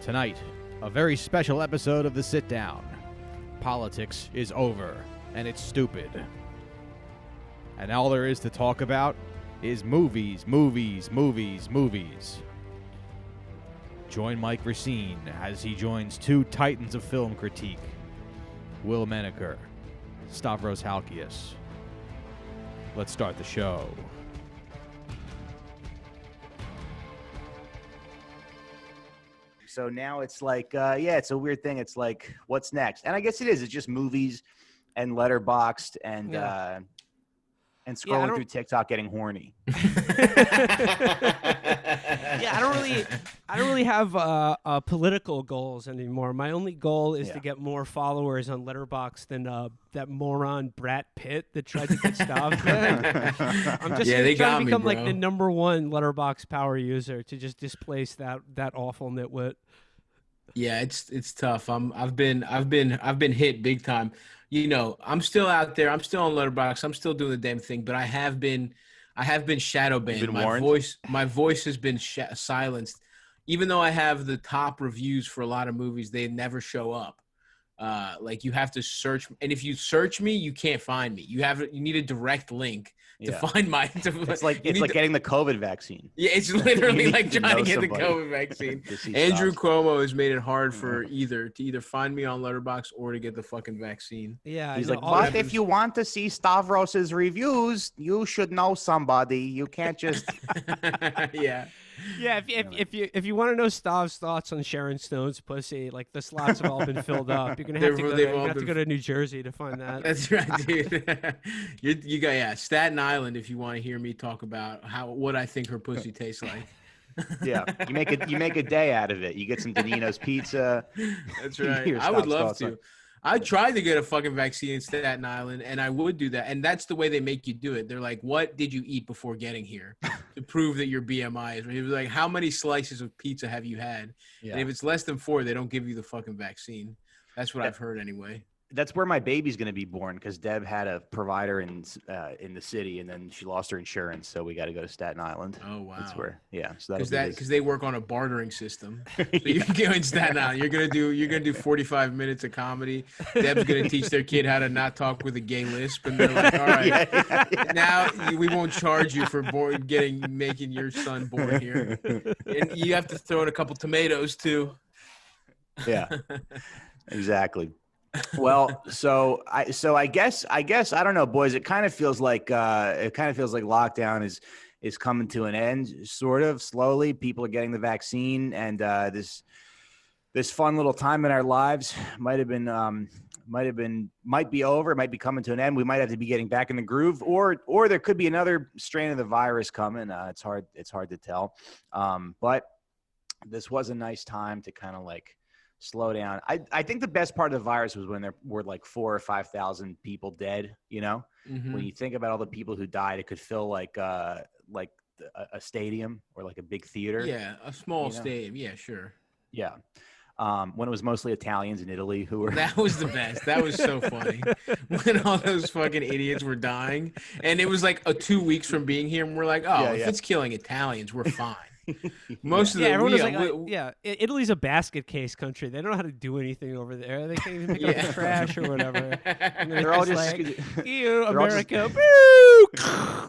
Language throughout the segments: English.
Tonight, a very special episode of The Sit Down. Politics is over, and it's stupid. And all there is to talk about is movies, movies, movies, movies. Join Mike Racine as he joins two titans of film critique, Will Menaker, Stavros Halkias. Let's start the show. So now it's like, it's a weird thing. It's like, what's next? And I guess it is. It's just movies and Letterboxd and scrolling through TikTok, getting horny. I don't really have political goals anymore. My only goal is to get more followers on Letterboxd than that moron Brad Pitt that tried to get stopped. I'm just trying to become like the number one Letterboxd power user to just displace that awful nitwit. Yeah, it's tough. I've been hit big time. You know, I'm still out there. I'm still on Letterboxd. I'm still doing the damn thing, but I have been shadow banned. My voice has been silenced. Even though I have the top reviews for a lot of movies, they never show up. Like you have to search, and if you search me, you can't find me. You need a direct link to find my. It's like getting the COVID vaccine. Yeah, it's literally like trying to get the COVID vaccine. Andrew Cuomo has made it hard for to either find me on Letterboxd or to get the fucking vaccine. Yeah, he's like, but if you want to see Stavros's reviews, you should know somebody. You can't just. Yeah. Yeah, if you want to know Stav's thoughts on Sharon Stone's pussy, like the slots have all been filled up. You're gonna have to go to New Jersey to find that. That's right, dude. you got Staten Island if you want to hear me talk about what I think her pussy tastes like. Yeah, you make a day out of it. You get some Danino's pizza. That's right. I would love to. I tried to get a fucking vaccine in Staten Island, and I would do that. And that's the way they make you do it. They're like, what did you eat before getting here to prove that your BMI is? It was like, how many slices of pizza have you had? Yeah. And if it's less than 4, they don't give you the fucking vaccine. That's what I've heard anyway. That's where my baby's going to be born because Deb had a provider in the city, and then she lost her insurance, so we got to go to Staten Island. Oh wow! That's where, So because they work on a bartering system. So you can go in Staten Island. You're gonna do 45 minutes of comedy. Deb's gonna teach their kid how to not talk with a gay lisp, and they're like, all right, now we won't charge you for making your son born here, and you have to throw in a couple tomatoes too. Yeah, exactly. Well, so I guess I don't know, boys. It kind of feels like lockdown is coming to an end, sort of slowly. People are getting the vaccine, and this fun little time in our lives might be over. It might be coming to an end. We might have to be getting back in the groove, or there could be another strain of the virus coming. It's hard to tell. But this was a nice time to kind of like slow down. I think the best part of the virus was when there were like 4,000 or 5,000 people dead. You know, when you think about all the people who died, it could feel like a stadium or like a big theater. Yeah, a small stadium. Yeah, sure. Yeah. When it was mostly Italians in Italy who were. That was the best. That was so funny. When all those fucking idiots were dying, and it was like 2 weeks from being here, and we're like, if it's killing Italians, we're fine. Most of them, everyone was like, Italy's a basket case country. They don't know how to do anything over there. They can't even pick up the trash or whatever. They're all just like, America,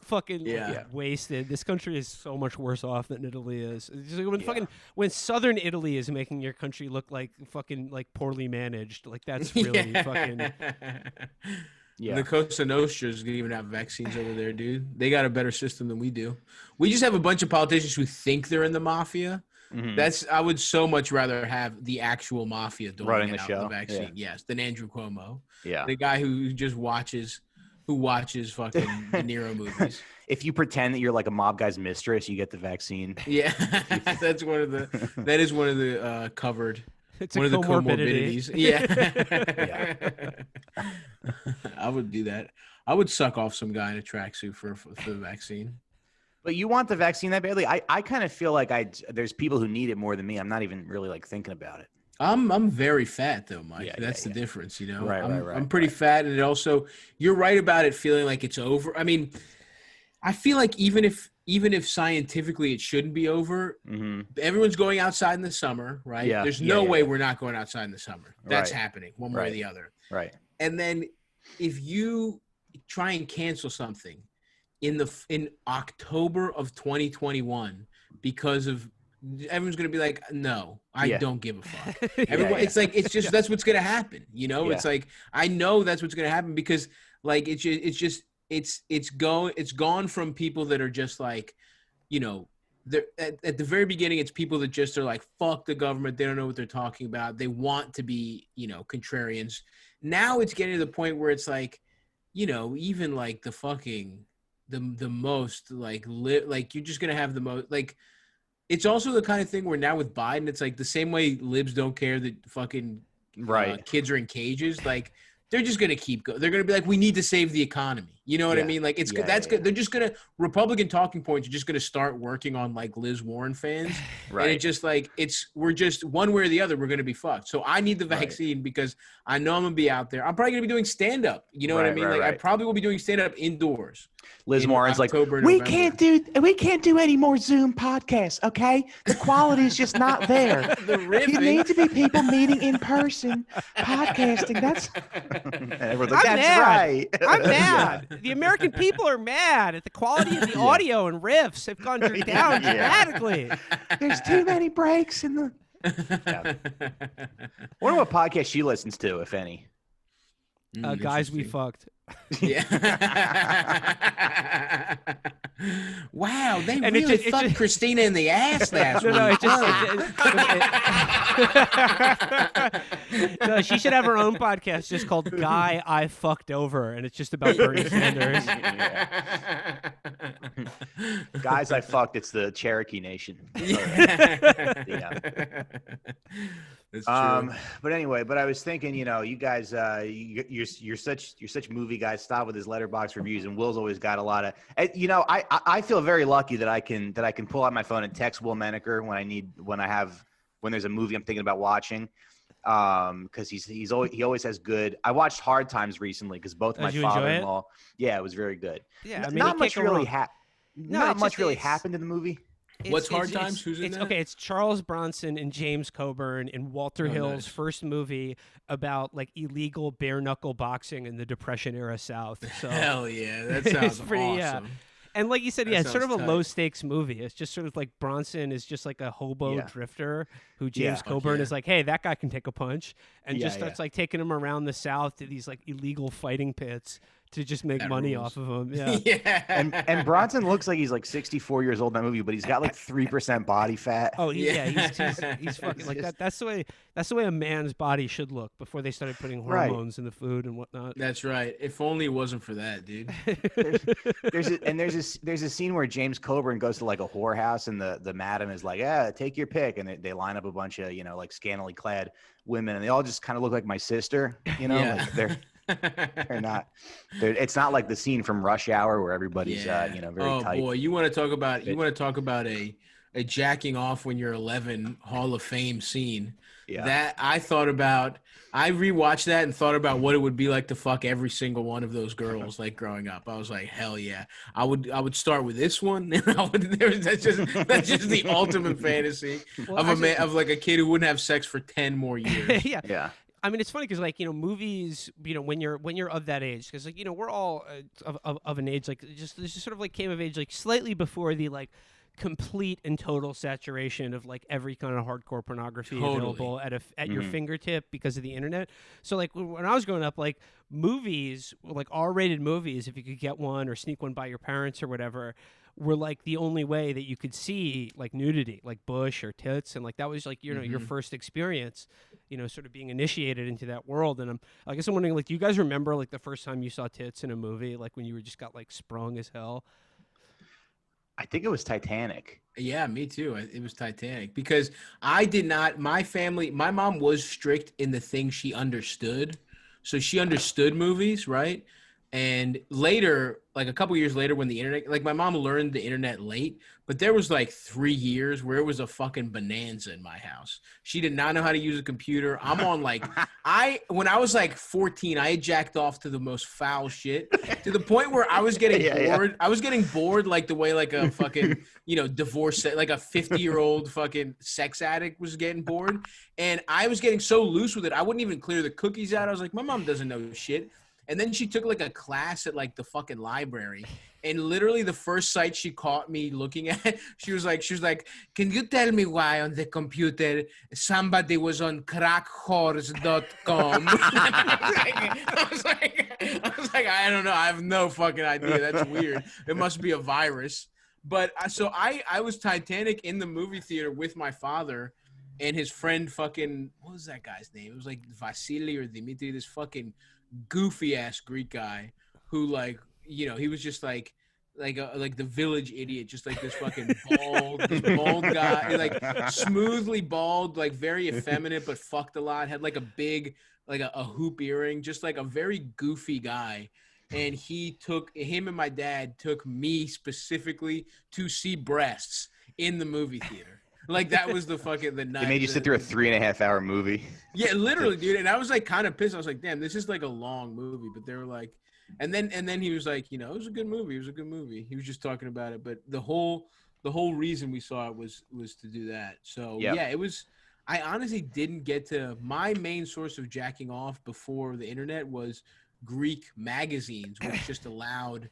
fucking wasted. This country is so much worse off than Italy is. It's like when Southern Italy is making your country look like fucking like poorly managed, like that's really fucking. Yeah. The Cosa Nostras didn't even have vaccines over there, dude. They got a better system than we do. We just have a bunch of politicians who think they're in the mafia. Mm-hmm. I would so much rather have the actual mafia running the show. The vaccine, than Andrew Cuomo. Yeah, the guy who just watches fucking De Niro movies. If you pretend that you're like a mob guy's mistress, you get the vaccine. Yeah, that is one of the covered. It's one of the comorbidities. Yeah. I would do that. I would suck off some guy in a tracksuit for the vaccine. But you want the vaccine that badly? I kind of feel like there's people who need it more than me. I'm not even really like thinking about it. I'm very fat though, Mike. That's the difference, you know. Right. I'm pretty fat, and it also you're right about it feeling like it's over. I mean, I feel like even if even if scientifically it shouldn't be over, everyone's going outside in the summer, right? Yeah. There's no way we're not going outside in the summer. That's happening one way or the other. Right. And then if you try and cancel something in October of 2021 because of everyone's going to be like, no, I don't give a fuck. Everyone, it's like, it's just, that's what's going to happen. You know, it's like, I know that's what's going to happen because like, it's gone from people that are just like, you know, they're at the very beginning, it's people that just are like, fuck the government. They don't know what they're talking about. They want to be, you know, contrarians. Now it's getting to the point where it's like, you know, even like the fucking, the most like like you're just going to have the most like, it's also the kind of thing where now with Biden, it's like the same way libs don't care that fucking kids are in cages. Like they're just going to keep going. They're going to be like, we need to save the economy. You know what I mean? Like it's good. That's good. They're just going to Republican talking points are just going to start working on like Liz Warren fans. And it's just like, we're just one way or the other, we're going to be fucked. So I need the vaccine because I know I'm going to be out there. I'm probably going to be doing stand up. You know what I mean? Like I probably will be doing stand up indoors. Liz Warren's October, like, we November. can't do any more Zoom podcasts, okay? The quality is just not there. You need to be people meeting in person, podcasting. That's right. I'm mad. The American people are mad at the quality of the audio and riffs have gone down dramatically. There's too many breaks in the. Wonder what podcast she listens to, if any. Guys we fucked. Yeah. Wow, they really fucked Christina in the ass last week. No, she should have her own podcast just called Guy I Fucked Over, and it's just about Bernie Sanders. Guys I fucked, it's the Cherokee Nation. Yeah. That's true. But anyway, I was thinking, you know, you guys, you're such movie guys. Stop with his Letterboxd reviews, and Will's always got a lot of. You know, I feel very lucky that I can pull out my phone and text Will Menaker when there's a movie I'm thinking about watching, because he always has good. I watched Hard Times recently because both my father-in-law. Yeah, it was very good. Yeah, I mean, not much really happened in the movie. What's Hard Times? Who's in that? Okay, it's Charles Bronson and James Coburn in Walter Hill's first movie about like illegal bare knuckle boxing in the Depression era South. So hell yeah, that sounds pretty awesome. And like you said, it's sort of a low stakes movie. It's just sort of like Bronson is just like a hobo drifter who James Coburn is like, hey, that guy can take a punch, and just starts like taking him around the South to these like illegal fighting pits to just make money off of him. Yeah. And Bronson looks like he's like 64 years old in that movie, but he's got like 3% body fat. Oh he's fucking like that. That's the way a man's body should look before they started putting hormones in the food and whatnot. That's right. If only it wasn't for that, dude. There's a scene where James Coburn goes to like a whorehouse, and the madam is like, yeah, take your pick, and they line up a bunch of, you know, like scantily clad women, and they all just kind of look like my sister, you know. Like they're not. It's not like the scene from Rush Hour where everybody's you know, very tight. Oh boy, you want to talk about a jacking off when you're 11 Hall of Fame scene. Yeah. That I rewatched that and thought about what it would be like to fuck every single one of those girls like growing up. I was like, hell yeah. I would start with this one. And that's just the ultimate fantasy of like a kid who wouldn't have sex for 10 more years. Yeah. I mean, it's funny because, like, you know, movies, you know, when you're of that age, because, like, you know, we're all of an age, like, just sort of, like, came of age, like, slightly before the, like, complete and total saturation of, like, every kind of hardcore pornography available at your fingertip because of the internet. So, like, when I was growing up, like, movies, like, R-rated movies, if you could get one or sneak one by your parents or whatever, were like the only way that you could see like nudity, like bush or tits, and like that was like, you know, your first experience, you know, sort of being initiated into that world. And I guess I'm wondering, like, do you guys remember like the first time you saw tits in a movie, like when you just got like sprung as hell? I think it was Titanic. Yeah, me too. It was Titanic because I did not. My mom was strict in the things she understood, so she understood movies, right? And later, like a couple years later, when the internet, like my mom learned the internet late, but there was like 3 years where it was a fucking bonanza in my house. She did not know how to use a computer. I'm on like, when I was like 14, I had jacked off to the most foul shit to the point where I was getting bored. Yeah. I was getting bored like the way like a fucking, divorce, like a 50-year-old fucking sex addict was getting bored. And I was getting so loose with it, I wouldn't even clear the cookies out. I was like, my mom doesn't know shit. And then she took like a class at like the fucking library, and literally the first site she caught me looking at, she was like, can you tell me why on the computer somebody was on crackhorse.com? I was like, I don't know. I have no fucking idea. That's weird. It must be a virus. But so I was Titanic in the movie theater with my father and his friend fucking, what was that guy's name? It was like Vasily or Dimitri, this fucking goofy ass Greek guy who like, he was just like the village idiot, just like this fucking bald guy, like smoothly bald, like very effeminate, but fucked a lot, had like a big, like a hoop earring, just like a very goofy guy. And him and my dad took me specifically to see breasts in the movie theater. Like that was the night. They made you sit through a 3.5 hour movie. Yeah, literally, dude. And I was like kind of pissed. I was like, damn, this is like a long movie. But they were like, and then he was like, it was a good movie. It was a good movie. He was just talking about it. But the whole reason we saw it was to do that. So yeah, it was. I honestly didn't get to, my main source of jacking off before the internet was Greek magazines, which just allowed.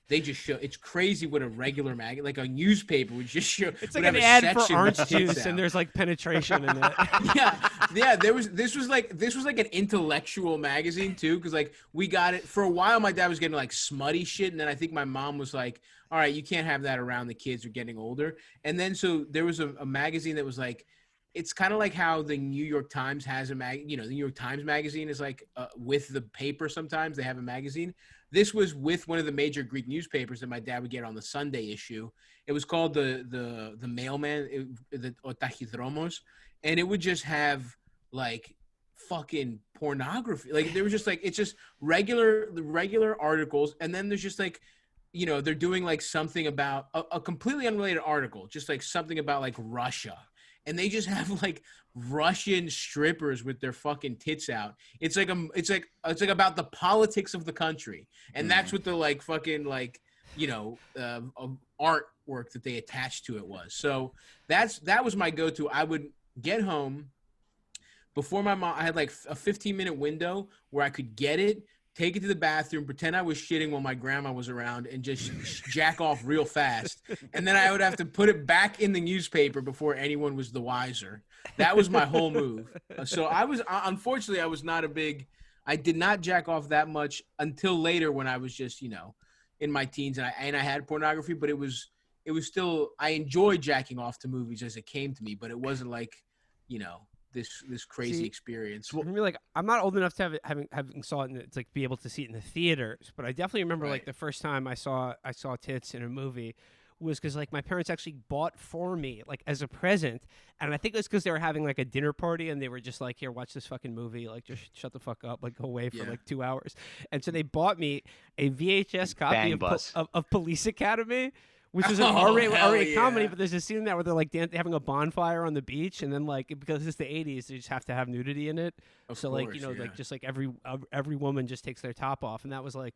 They just show. It's crazy what a regular magazine, like a newspaper, would just show. It's like an ad for orange juice, and there's like penetration in it. yeah. This was like an intellectual magazine too, because like we got it for a while. My dad was getting like smutty shit, and then I think my mom was like, "All right, you can't have that around the kids. Are getting older." And then so there was a magazine that was like, it's kind of like how the New York Times has a the New York Times magazine is like with the paper. Sometimes they have a magazine. This was with one of the major Greek newspapers that my dad would get on the Sunday issue. It was called the Mailman, the Tachydromos, and it would just have like fucking pornography. Like there was just like, it's just regular articles, and then there's just like, they're doing like something about a completely unrelated article, just like something about like Russia. And they just have like Russian strippers with their fucking tits out. It's like about the politics of the country, and that's what the like fucking like artwork that they attached to it was. So that was my go-to. I would get home before my mom. I had like a 15-minute window where I could get it, take it to the bathroom, pretend I was shitting while my grandma was around, and just jack off real fast. And then I would have to put it back in the newspaper before anyone was the wiser. That was my whole move. So unfortunately, I was not I did not jack off that much until later when I was just, in my teens and I had pornography, but it was still, I enjoyed jacking off to movies as it came to me, but it wasn't like, this crazy experience. For me, like, I'm not old enough to having saw it, it's like be able to see it in the theaters, but I definitely remember like the first time I saw tits in a movie was because like my parents actually bought for me like as a present, and I think it was because they were having like a dinner party and they were just like, here, watch this fucking movie, like just shut the fuck up, like go away for like 2 hours. And so they bought me a VHS copy of Police Academy, which is an R-rated comedy, but there's a scene in that where they're like having a bonfire on the beach, and then like because it's the 80s, they just have to have nudity in it. Like just like every woman just takes their top off, and that was like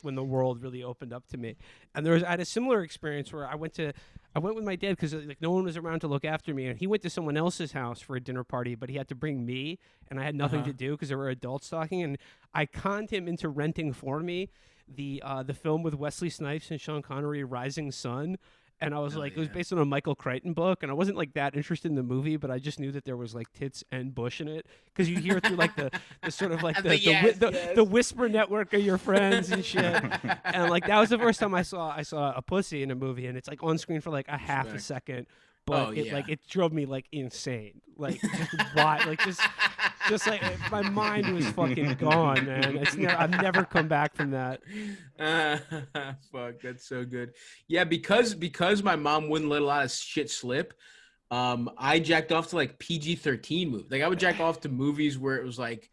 when the world really opened up to me. And I had a similar experience where I went with my dad because like no one was around to look after me, and he went to someone else's house for a dinner party, but he had to bring me, and I had nothing to do because there were adults talking, and I conned him into renting for me the film with Wesley Snipes and Sean Connery, Rising Sun. And I was it was based on a Michael Crichton book, and I wasn't like that interested in the movie, but I just knew that there was like tits and bush in it because you hear through like the sort of like the whisper network of your friends and shit. And like that was the first time I saw a pussy in a movie, and it's like on screen for like a half a second, but it drove me like insane, like just why, like just like my mind was fucking gone, man. I've never come back from that. Fuck, that's so good. Yeah, because my mom wouldn't let a lot of shit slip. I jacked off to like PG-13 movies. Like I would jack off to movies where it was like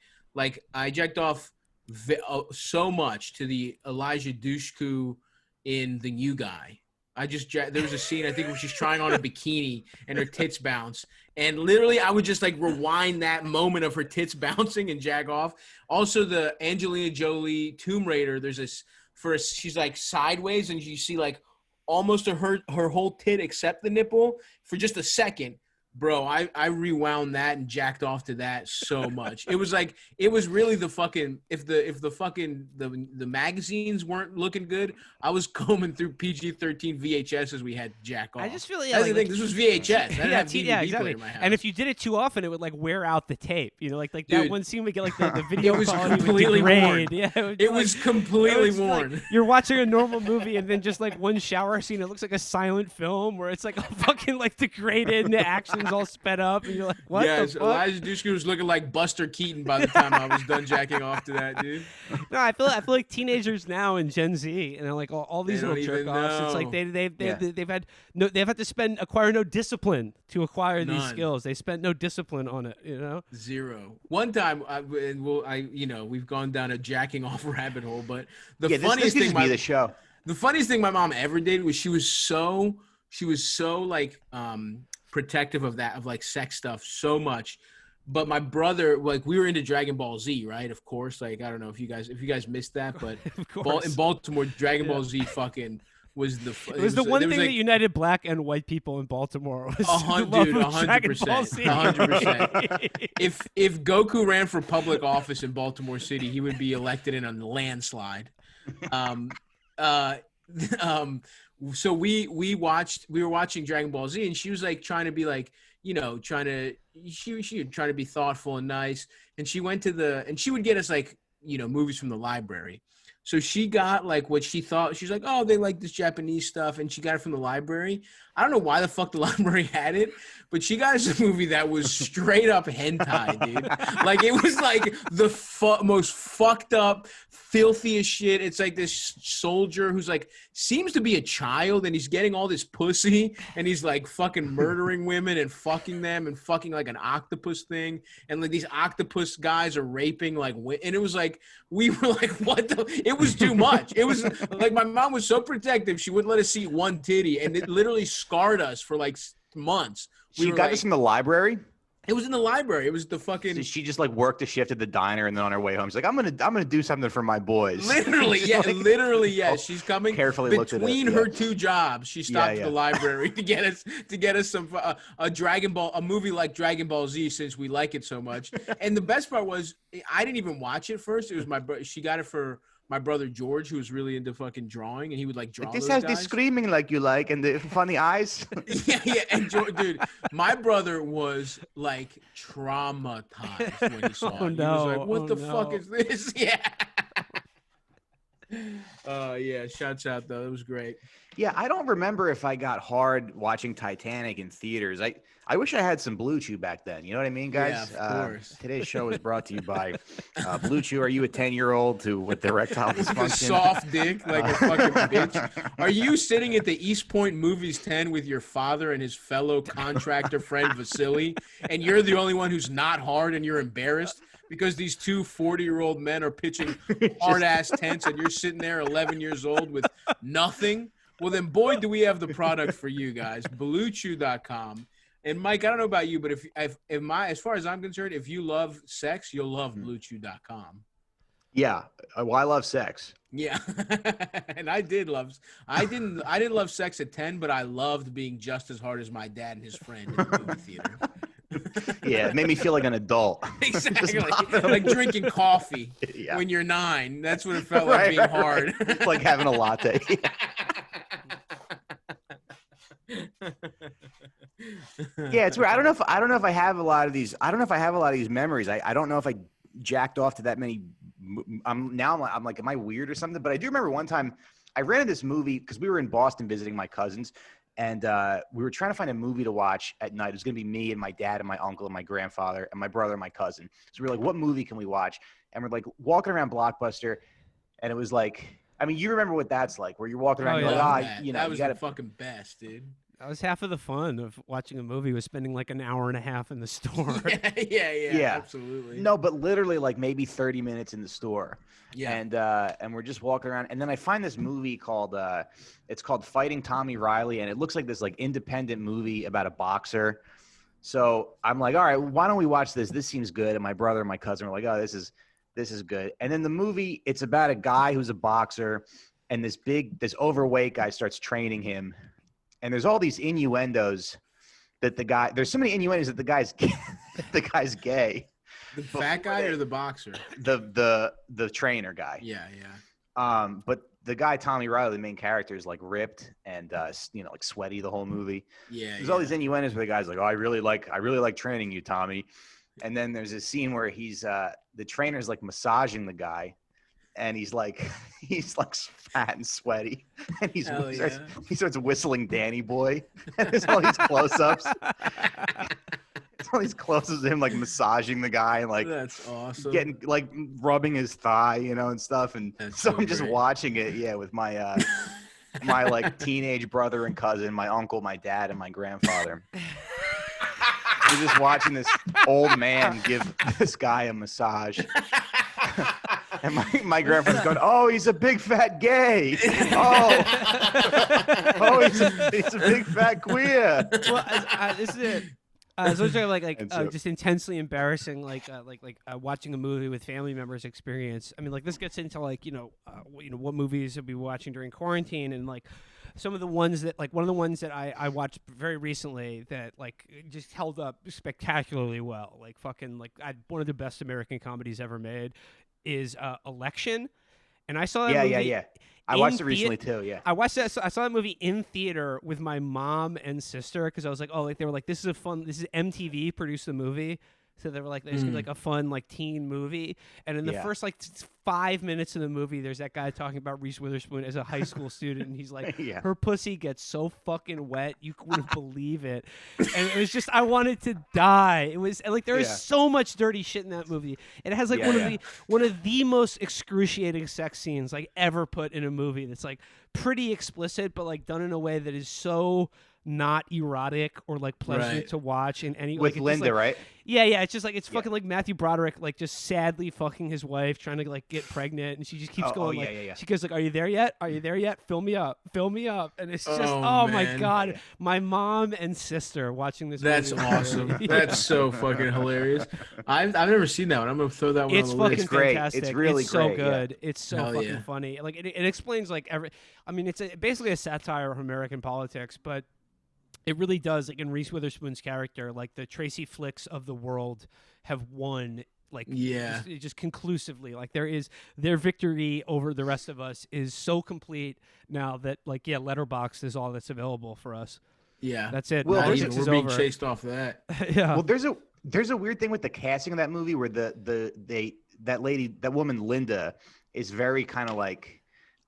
I jacked off so much to the Elijah Dushku in The New Guy. There was a scene, I think, where she's trying on a bikini and her tits bounce. And literally, I would just like rewind that moment of her tits bouncing and jag off. Also, the Angelina Jolie Tomb Raider, there's this, she's like sideways and you see like almost her whole tit except the nipple for just a second. Bro, I rewound that and jacked off to that so much. It was really the fucking, if the magazines weren't looking good, I was combing through PG-13 VHSs we had to jack off. I just feel this was VHS. I didn't have DVD exactly. player in my house. And if you did it too often, it would like wear out the tape. You know, like that Dude, one scene would get like the video it was quality completely would worn. degrade. Yeah, it was completely worn. Like, you're watching a normal movie and then just like one shower scene, it looks like a silent film where it's like all fucking like degraded and the action's all sped up. And you're like, what the fuck? Elijah Dushku was looking like Buster Keaton by the time I was done jacking off to that, dude. No, I feel like teenagers now in Gen Z and like all these little jerk offs. It's like they've had to acquire no discipline to acquire these skills. They spent no discipline on it, you know. Zero. One time, we've gone down a jacking off rabbit hole, but the funniest thing my mom ever did was she was so like protective of like sex stuff so much. But my brother, like, we were into Dragon Ball Z, right? Of course. Like, I don't know if you guys missed that, but in Baltimore, Dragon Ball Z fucking was the one thing that united black and white people in Baltimore was 100%. If Goku ran for public office in Baltimore City, he would be elected in a landslide. So we were watching Dragon Ball Z, and she was like trying to be like, she was trying to be thoughtful and nice. And she went and she would get us like, movies from the library. So she got like what she thought. She's like, oh, they like this Japanese stuff. And she got it from the library. I don't know why the fuck the library had it, but she got us a movie that was straight up hentai, dude. Like, it was like the most fucked up, filthiest shit. It's like this soldier who's like, seems to be a child, and he's getting all this pussy, and he's like fucking murdering women and fucking them and fucking like an octopus thing. And like these octopus guys are raping like, and it was like, we were like, what the, it was too much. It was like, my mom was so protective. She wouldn't let us see one titty, and it literally scarred us for like months. She got this in the library? It was in the library. It was the fucking. So she just like worked a shift at the diner, and then on her way home, she's like, "I'm gonna do something for my boys." Literally, yeah, literally, yeah. She's coming carefully between her two jobs. She stopped at the library to get us some a movie like Dragon Ball Z, since we like it so much. And the best part was, I didn't even watch it first. It was she got it for my brother George, who was really into fucking drawing, and he would like draw. This those has guys. the screaming like you like, and the funny eyes. yeah. And dude, my brother was like traumatized when he saw it. He was like, "What the fuck is this?" Yeah. Yeah. Shouts out though. It was great. Yeah, I don't remember if I got hard watching Titanic in theaters. I wish I had some Blue Chew back then. You know what I mean, guys? Yeah, of course. Today's show is brought to you by Blue Chew. Are you a 10-year-old with erectile dysfunction? With a soft dick like a fucking bitch. Are you sitting at the East Point Movies 10 with your father and his fellow contractor friend Vasily, and you're the only one who's not hard, and you're embarrassed because these two 40-year-old men are pitching hard-ass tents, and you're sitting there 11 years old with nothing? Well, then, boy, do we have the product for you guys. BlueChew.com. And Mike, I don't know about you, but as far as I'm concerned, if you love sex, you'll love BlueChew.com. Yeah, well, I love sex. Yeah, and I didn't love sex at 10, but I loved being just as hard as my dad and his friend in the movie theater. Yeah, it made me feel like an adult. Exactly, like drinking coffee when you're 9. That's what it felt like being hard. It's like having a latte. Yeah, it's weird. I don't know if I have a lot of these. I don't know if I have a lot of these memories. I don't know if I jacked off to that many. I'm like, am I weird or something? But I do remember one time I rented this movie because we were in Boston visiting my cousins, and we were trying to find a movie to watch at night. It was going to be me and my dad and my uncle and my grandfather and my brother and my cousin. So we were like, what movie can we watch? And we're like walking around Blockbuster, and it was like, I mean, you remember what that's like, where you're walking around, that was the fucking best, dude. That was half of the fun of watching a movie, was spending like an hour and a half in the store. Yeah, absolutely. No, but literally like maybe 30 minutes in the store. Yeah. And we're just walking around, and then I find this movie called it's called Fighting Tommy Riley, and it looks like this like independent movie about a boxer. So I'm like, all right, why don't we watch this? This seems good. And my brother and my cousin were like, oh, this is good. And then the movie, it's about a guy who's a boxer, and this overweight guy starts training him. And there's all these innuendos that there's so many innuendos that the guy's gay. The fat guy or the boxer? The trainer guy. Yeah. But the guy, Tommy Riley, the main character, is like ripped and like sweaty the whole movie. Yeah. There's all these innuendos where the guy's like, oh, I really like training you, Tommy. And then there's a scene where he's the trainer's like massaging the guy, and he's like fat and sweaty, and he starts whistling Danny Boy, and there's all these close-ups. There's all these close-ups of him like massaging the guy and like that's awesome, getting like rubbing his thigh, and stuff. And so I'm just watching it, with my my like teenage brother and cousin, my uncle, my dad, and my grandfather. We're just watching this old man give this guy a massage. And my grandfather's going, oh, he's a big fat gay. Oh, he's a big fat queer. Well, this is it. So it's just intensely embarrassing, watching a movie with family members experience. I mean, like this gets into what movies we'll be watching during quarantine, and like some of the ones that one of the ones that I watched very recently that like just held up spectacularly well. Like fucking one of the best American comedies ever made is Election, and I saw that movie. Yeah. I watched it recently too. Yeah, I watched that. So I saw that movie in theater with my mom and sister because I was like, they were like, this is MTV produced the movie, so they were like, there's gonna be like a fun like teen movie. And in the first 5 minutes of the movie, there's that guy talking about Reese Witherspoon as a high school student, and he's like, her pussy gets so fucking wet you wouldn't believe it. And it was just, I wanted to die. It was like there is so much dirty shit in that movie. It has like one of the most excruciating sex scenes like ever put in a movie. That's like pretty explicit, but like done in a way that is so not erotic or like pleasant to watch in any with Linda, right? Yeah. It's just like it's fucking like Matthew Broderick, like just sadly fucking his wife, trying to like get pregnant, and she just keeps going. She goes like, "Are you there yet? Are you there yet? Fill me up, and it's just my god, my mom and sister watching this. That's movie. Awesome. That's so fucking hilarious. I've never seen that one. I'm gonna throw that one. It's on the fucking list. fantastic. It's really so great, good. It's so fucking funny. Like it explains like it's basically a satire of American politics, but it really does, like in Reese Witherspoon's character, like the Tracy Flicks of the world have won, just conclusively. Like their victory over the rest of us is so complete now that Letterboxd is all that's available for us. Yeah, that's it. Well, we're being chased off that. Yeah. Well, there's a weird thing with the casting of that movie where that woman Linda is very kind of like,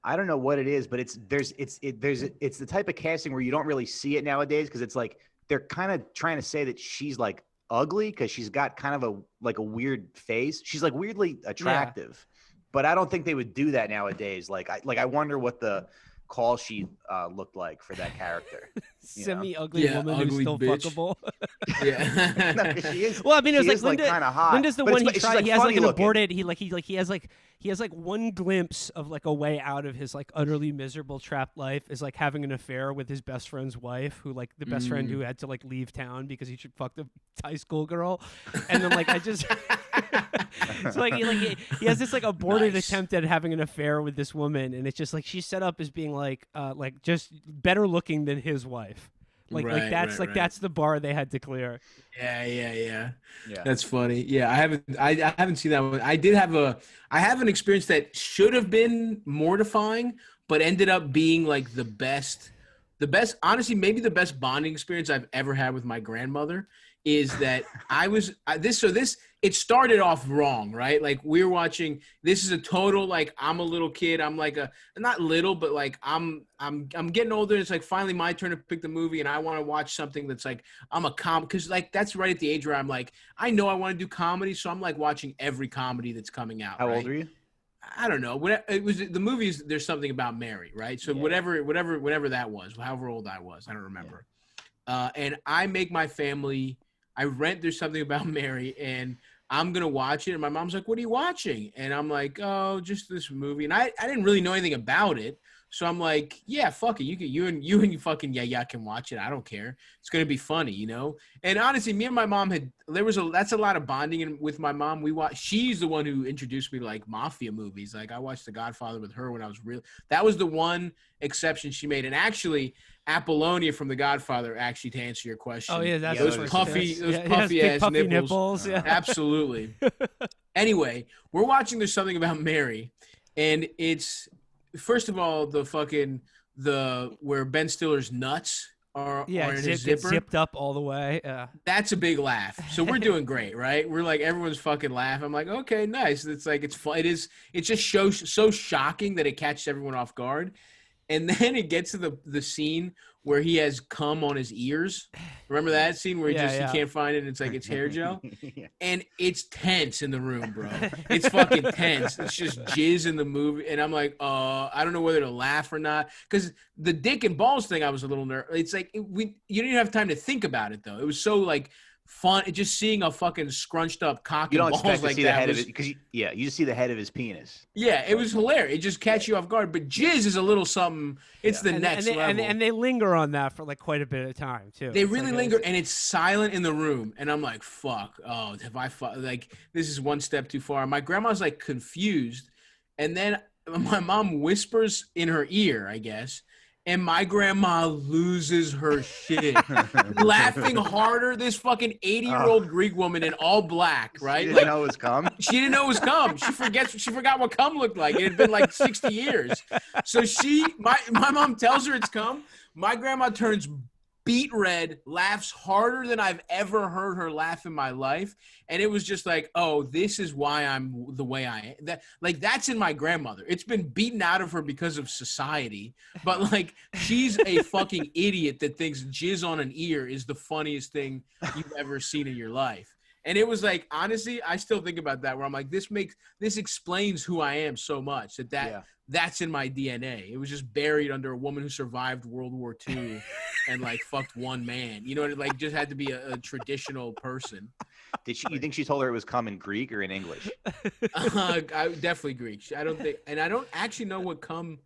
I don't know what it is, but it's the type of casting where you don't really see it nowadays, because it's like they're kind of trying to say that she's like ugly because she's got kind of a weird face. She's like weirdly attractive, but I don't think they would do that nowadays. I wonder what the call sheet looked like for that character. Semi-ugly woman who's still bitch. fuckable. Yeah. No, she is. Well, I mean, it was like Linda, kind of hot. Linda's the one he tried. He has like an looking. aborted. He has one glimpse of like a way out of his like utterly miserable trapped life is like having an affair with his best friend's wife, who like the best friend who had to like leave town because he should fuck the high school girl, and then like I just. So like he has this like aborted attempt at having an affair with this woman, and it's just like she's set up as being like just better looking than his wife. That's the bar they had to clear. Yeah. That's funny. Yeah, I haven't seen that one. I have an experience that should have been mortifying, but ended up being like the best, honestly, maybe the best bonding experience I've ever had with my grandmother. Is that it started off wrong, right? Like we're watching, this is a total, like I'm a little kid. I'm like not little, but like I'm getting older. It's like finally my turn to pick the movie, and I want to watch something that's like, I'm a because like that's right at the age where I'm like, I know I want to do comedy. So I'm like watching every comedy that's coming out. How old are you? I don't know. It was the movies. There's something about Mary, right? So whatever that was, however old I was, I don't remember. and I make my family. I rent There's Something About Mary, and I'm gonna watch it. And my mom's like, "What are you watching?" And I'm like, "Oh, just this movie." And I didn't really know anything about it. So I'm like, yeah, fuck it. You and fucking yeah can watch it. I don't care. It's gonna be funny, you know. And honestly, me and my mom that's a lot of bonding with my mom. She's the one who introduced me to like mafia movies. Like I watched The Godfather with her when I was real. That was the one exception she made. And actually, Apollonia from The Godfather, actually, to answer your question. Oh yeah, that's those puffy ass nipples. Yeah. Absolutely. Anyway, we're watching There's Something About Mary, and it's. First of all, where Ben Stiller's nuts are in his zipper. Zipped up all the way. That's a big laugh. So we're doing great, right? We're like everyone's fucking laughing. I'm like, okay, nice. It's like it's fun. It's just so shocking that it catches everyone off guard. And then it gets to the scene where he has cum on his ears. Remember that scene where he can't find it and it's like it's hair gel? Yeah. And it's tense in the room, bro. It's fucking tense. It's just jizz in the movie. And I'm like, I don't know whether to laugh or not. Because the dick and balls thing, I was a little nervous. It's like, you didn't have time to think about it, though. It was so, like, fun. Just seeing a fucking scrunched up cock and balls like that. You don't expect to see the head of it because you just see the head of his penis. Yeah, it was hilarious. It just catch you off guard. But jizz is a little something. It's the next level. And they linger on that for like quite a bit of time too. They really linger, and it's silent in the room. And I'm like, fuck. Oh, have I like this is one step too far. My grandma's like confused, and then my mom whispers in her ear, I guess. And my grandma loses her shit, laughing harder. This fucking 80-year-old Greek woman in all black, right? She didn't know it was cum. She didn't know it was cum. She forgot what cum looked like. It had been like 60 years. So my mom tells her it's cum. My grandma turns beet red, laughs harder than I've ever heard her laugh in my life. And it was just like, oh, this is why I'm the way I am. That's in my grandmother. It's been beaten out of her because of society. But like, she's a fucking idiot that thinks jizz on an ear is the funniest thing you've ever seen in your life. And it was like, honestly, I still think about that where I'm like, this explains who I am so much that's in my DNA. It was just buried under a woman who survived World War II and like fucked one man. You know, it like just had to be a traditional person. You think she told her it was cum in Greek or in English? Definitely Greek. I don't actually know what cum.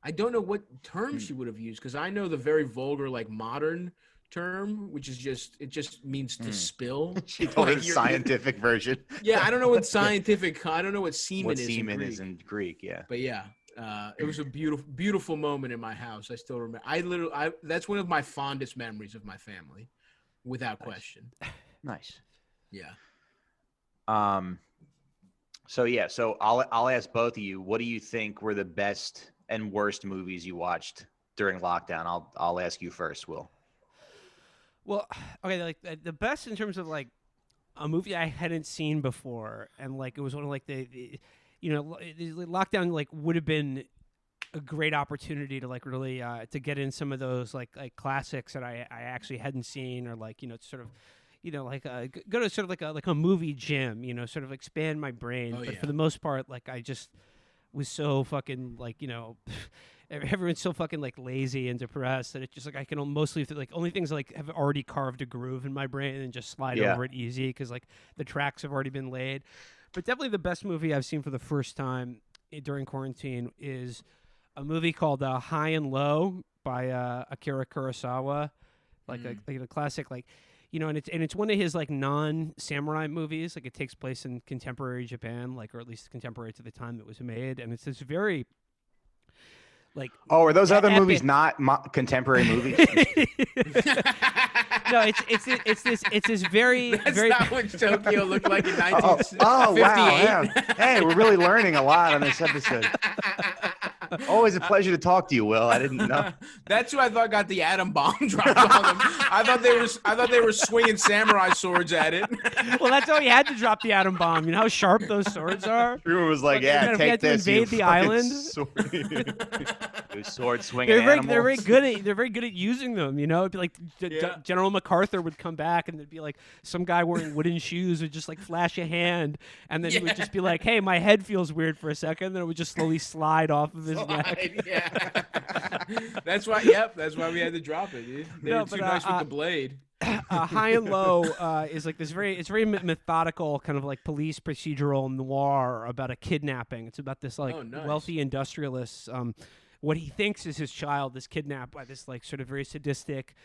I don't know what term she would have used because I know the very vulgar like modern term, which is it just means to spill. She told her the scientific version. Yeah, I don't know what scientific. I don't know what semen is. What semen is in Greek? Yeah, but yeah. It was a beautiful moment in my house. I still remember. That's one of my fondest memories of my family, without question. Nice. Yeah. So I'll ask both of you. What do you think were the best and worst movies you watched during lockdown? I'll ask you first, Will. Well, okay, like the best in terms of like a movie I hadn't seen before, and like it was one of like the lockdown like would have been a great opportunity to like really to get in some of those like classics that I actually hadn't seen, or like sort of like go to sort of like a movie gym, sort of expand my brain. But for the most part, like I just was so fucking like everyone's so fucking like lazy and depressed that it's just like I can mostly like only things like have already carved a groove in my brain and just slide over it easy because like the tracks have already been laid. But definitely the best movie I've seen for the first time during quarantine is a movie called High and Low by Akira Kurosawa, like a classic, like and it's one of his like non-samurai movies. Like it takes place in contemporary Japan, like or at least contemporary to the time it was made, and it's this very like. Oh, are those other movies not contemporary movies? No, it's this very That's very. not what Tokyo looked like in 1958. Oh wow! Yeah. Hey, we're really learning a lot on this episode. Always a pleasure to talk to you, Will. I didn't know. That's who I thought got the atom bomb dropped on them. I thought they were swinging samurai swords at it. Well, that's how he had to drop the atom bomb. You know how sharp those swords are. Drew was like, "Yeah, take this." Invade the island. Sword swinging animals. They're very good at using them. It'd be like General MacArthur would come back, and there'd be like some guy wearing wooden shoes would just like flash a hand, and then he would just be like, "Hey, my head feels weird for a second." Then it would just slowly slide off of his his neck. Yeah. That's why. Yep. That's why we had to drop it, dude. They were too nice with the blade. High and Low is like this it's very methodical kind of like police procedural noir about a kidnapping. It's about this like wealthy industrialist. What he thinks is his child is kidnapped by this like sort of very sadistic,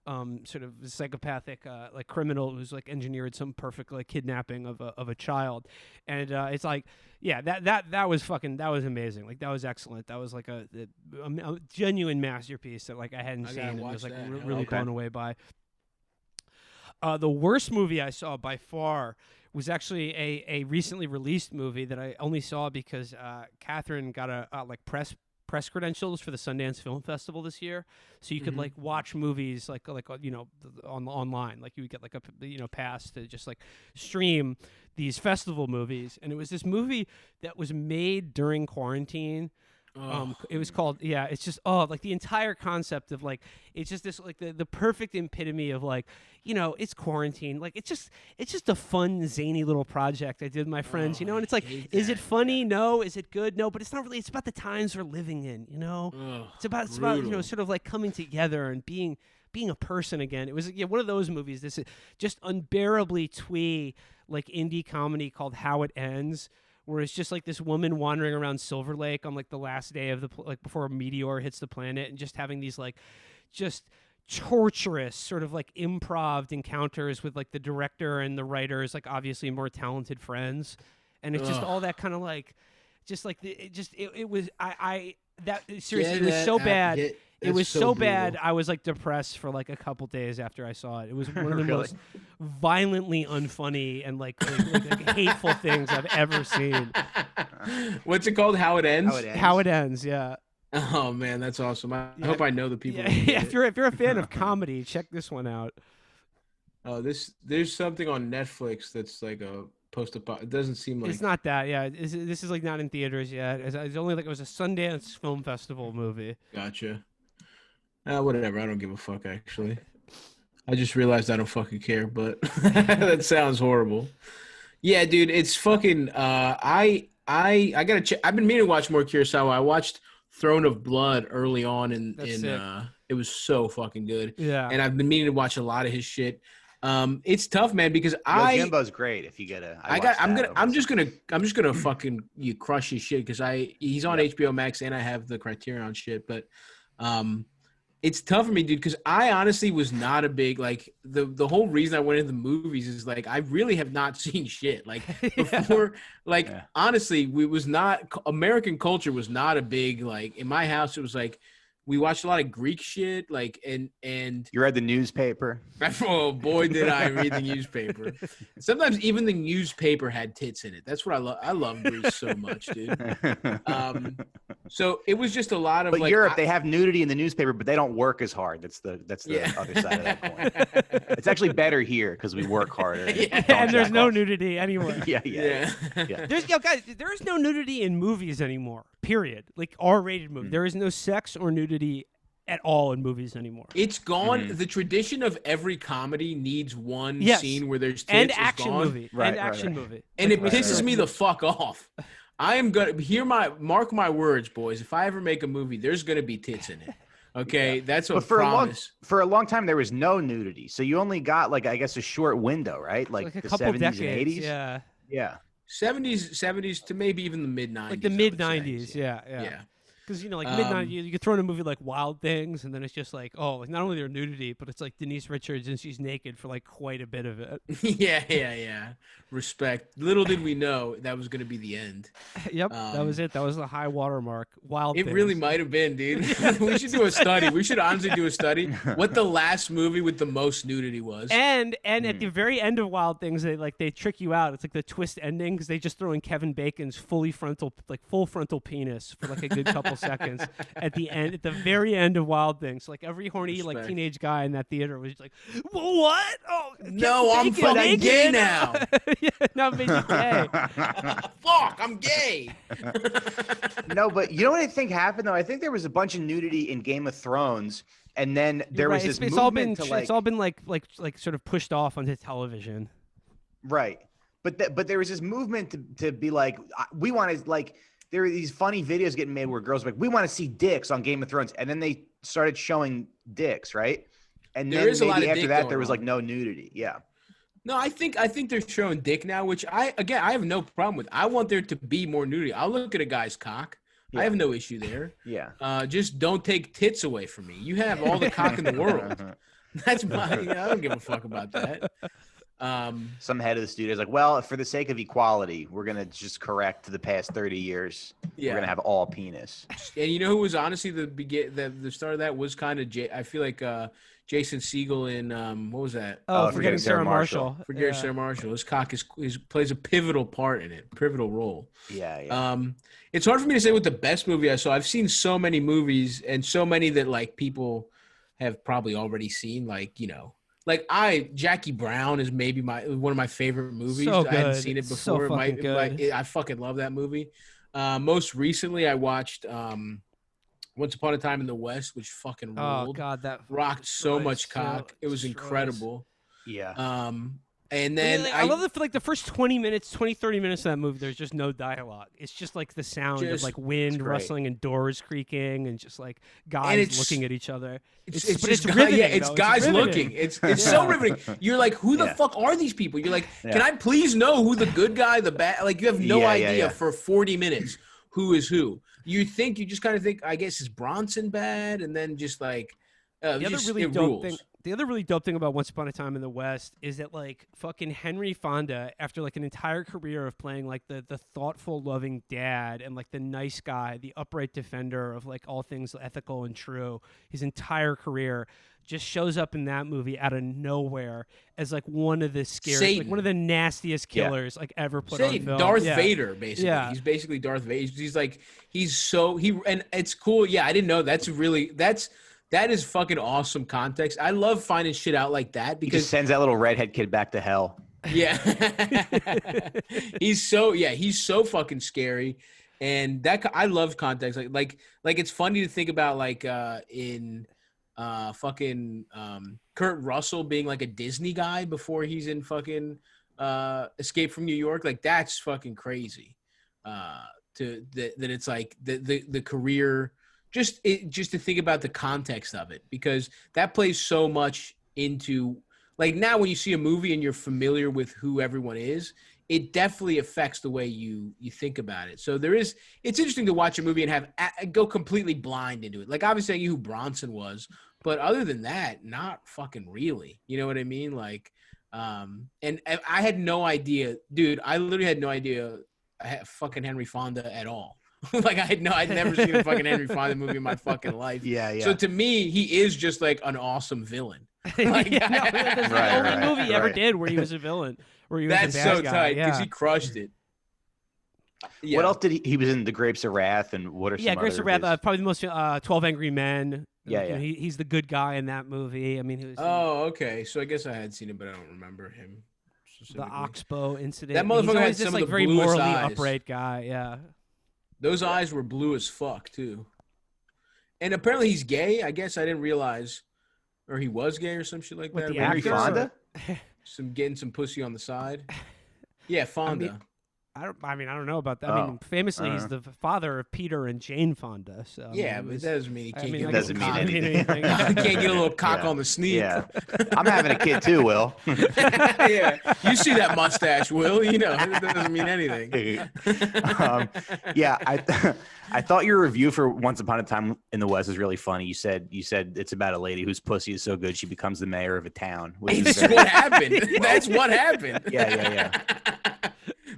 sort of psychopathic like criminal who's like engineered some perfect like kidnapping of a child, and it's like that was amazing. Like that was excellent. That was like a genuine masterpiece that like I hadn't seen and was like really blown away by. The worst movie I saw by far was actually a recently released movie that I only saw because Catherine got a like press credentials for the Sundance Film Festival this year, so you could like watch movies like you know online, like you would get like a pass to just like stream these festival movies. And it was this movie that was made during quarantine. It was called it's just like the entire concept of like it's just this like the perfect epitome of like, you know, it's quarantine, like it's just a fun zany little project I did with my friends, you know, and it's like, is it funny? No. Is it good? No. But it's not really. It's about the times we're living in, you know. It's about you know, sort of like coming together and being a person again. It was one of those movies. This is just unbearably twee like indie comedy called How It Ends, where it's just like this woman wandering around Silver Lake on like the last day of the like before a meteor hits the planet, and just having these like just torturous sort of like improv encounters with like the director and the writers, like obviously more talented friends, and it's just all that kind of like just like it was that seriously it was so bad. It was so bad. I was like depressed for like a couple days after I saw it. It was one of the most violently unfunny and like hateful things I've ever seen. What's it called? How It Ends? How It Ends, yeah. Oh man, that's awesome. I hope I know the people. Yeah, if you're a fan of comedy, check this one out. Oh, there's something on Netflix that's like a post-apo. It doesn't seem like it's not that. Yeah, this is like not in theaters yet. It's only like it was a Sundance Film Festival movie. Gotcha. Whatever. I don't give a fuck. Actually, I just realized I don't fucking care. But that sounds horrible. Yeah, dude, it's fucking. I gotta check. I've been meaning to watch more Kurosawa. I watched Throne of Blood early on, and it was so fucking good. Yeah, and I've been meaning to watch a lot of his shit. It's tough, man, because Jimbo's great. If you get a, I'm just gonna fucking crush his shit because he's on HBO Max and I have the Criterion shit, but it's tough for me, dude, because I honestly was not a big like the whole reason I went into the movies is like I really have not seen shit like before. Honestly, American culture was not a big like in my house. It was like we watched a lot of Greek shit, like and you read the newspaper. Oh boy, did I read the newspaper! Sometimes even the newspaper had tits in it. That's what I love. I love Greece so much, dude. So it was just a lot of. But like, Europe, they have nudity in the newspaper, but they don't work as hard. That's the other side of that coin. It's actually better here because we work harder. And there's no nudity anywhere. Yeah. Guys, there is no nudity in movies anymore. Period. Like R-rated movie. There is no sex or nudity at all in movies anymore. It's gone. The tradition of every comedy needs one scene where there's tits and action movie. Right, and action movie. And it pisses me the fuck off. I am gonna mark my words, boys. If I ever make a movie, there's gonna be tits in it. Okay, that's a promise. For a long time, there was no nudity, so you only got like I guess a short window, right? Like a the couple 70s decades, and 80s. Yeah. 70s to maybe even the mid 90s. Like the mid 90s, yeah. Because, like mid-90s, you could throw in a movie like Wild Things, and then it's just like, like not only their nudity, but it's like Denise Richards, and she's naked for like quite a bit of it. Yeah. Respect. Little did we know that was going to be the end. Yep, that was it. That was the high water mark. Wild Things. It really might have been, dude. We should do a study. We should honestly do a study. What the last movie with the most nudity was. And at the very end of Wild Things, they trick you out. It's like the twist ending because they just throw in Kevin Bacon's full frontal penis for like a good couple seconds at the very end of Wild Things. Like every horny like teenage guy in that theater was just like, what? Oh no, I'm gay now. Yeah, now it made you gay. Fuck, I'm gay. No, but you know what I think happened though? I think there was a bunch of nudity in Game of Thrones, and then there was this movement it's all been like sort of pushed off onto television. Right, but there was this movement to be like we want to like. there were these funny videos getting made where girls were like, we want to see dicks on Game of Thrones. And then they started showing dicks, right? And then maybe after that, there was like no nudity. Yeah. No, I think they're showing dick now, which I have no problem with. I want there to be more nudity. I'll look at a guy's cock. Yeah. I have no issue there. Yeah. Just don't take tits away from me. You have all the cock in the world. That's my. I don't give a fuck about that. Some head of the studio is like, well, for the sake of equality, we're gonna just correct the past 30 years. Yeah. We're gonna have all penis. And you know who was honestly the start of that was kind of I feel like Jason Segel in what was that? Forgetting Sarah Marshall. Forgetting Sarah Marshall. His cock plays a pivotal part in it, pivotal role. Yeah. It's hard for me to say what the best movie I saw. I've seen so many movies and so many that like people have probably already seen. Like Jackie Brown is maybe one of my favorite movies. So good. I hadn't seen it before. So fucking good. I fucking love that movie. Most recently, I watched Once Upon a Time in the West, which fucking ruled. Oh God, that rocked so much cock. It was incredible. Yeah. And then I love it for like the first 20 minutes, 20, 30 minutes of that movie. There's just no dialogue. It's just like the sound of like wind rustling and doors creaking and just like guys looking at each other. It's riveting. Yeah, it's guys looking. It's so riveting. You're like, who the fuck are these people? You're like, can I please know who the good guy, the bad? Like you have no idea for 40 minutes who is who. You just kind of think, I guess, is Bronson bad? And then just like, the other really dope thing about Once Upon a Time in the West is that like fucking Henry Fonda, after like an entire career of playing like the thoughtful, loving dad and like the nice guy, the upright defender of like all things ethical and true, his entire career just shows up in that movie out of nowhere as like one of the scary, like one of the nastiest killers like ever put on film. Darth Vader, basically. Yeah. He's basically Darth Vader. And it's cool. Yeah, I didn't know. That is fucking awesome context. I love finding shit out like that because he just sends that little redhead kid back to hell. Yeah. He's so fucking scary. And I love context. Like it's funny to think about like in fucking Kurt Russell being like a Disney guy before he's in fucking Escape from New York. Like that's fucking crazy. That it's like the career. Just to think about the context of it, because that plays so much into like now when you see a movie and you're familiar with who everyone is, it definitely affects the way you think about it. So it's interesting to watch a movie and go completely blind into it. Like obviously I knew who Bronson was, but other than that, not fucking really. You know what I mean? Like, and I had no idea, dude. I literally had no idea fucking Henry Fonda at all. Like I'd never seen a fucking Henry Fonda movie in my fucking life. Yeah. So to me, he is just like an awesome villain. Like, that's the only movie he ever did where he was a villain. Where he was that's a bad so guy. tight because he crushed it. Yeah. What else did he was in The Grapes of Wrath and what are some Grapes of Wrath, probably the most 12 Angry Men. Yeah. He's the good guy in that movie. I mean, he was. Oh, okay. So I guess I had seen it, but I don't remember him. The Oxbow incident. That motherfucker had just some like of the very bluest morally eyes. upright guy. Yeah. Those eyes were blue as fuck too. And apparently he's gay. I guess I didn't realize, or he was gay or some shit like that. Henry Fonda? Getting some pussy on the side. Yeah, Fonda. I don't know about that. I mean, famously, he's the father of Peter and Jane Fonda. So yeah, but it doesn't mean he can't get doesn't mean anything. He can't get a little cock on the sneak. Yeah, I'm having a kid too, Will. Yeah, you see that mustache, Will? You know, it doesn't mean anything. I thought your review for Once Upon a Time in the West was really funny. You said it's about a lady whose pussy is so good she becomes the mayor of a town. That's what happened. That's what happened. Yeah.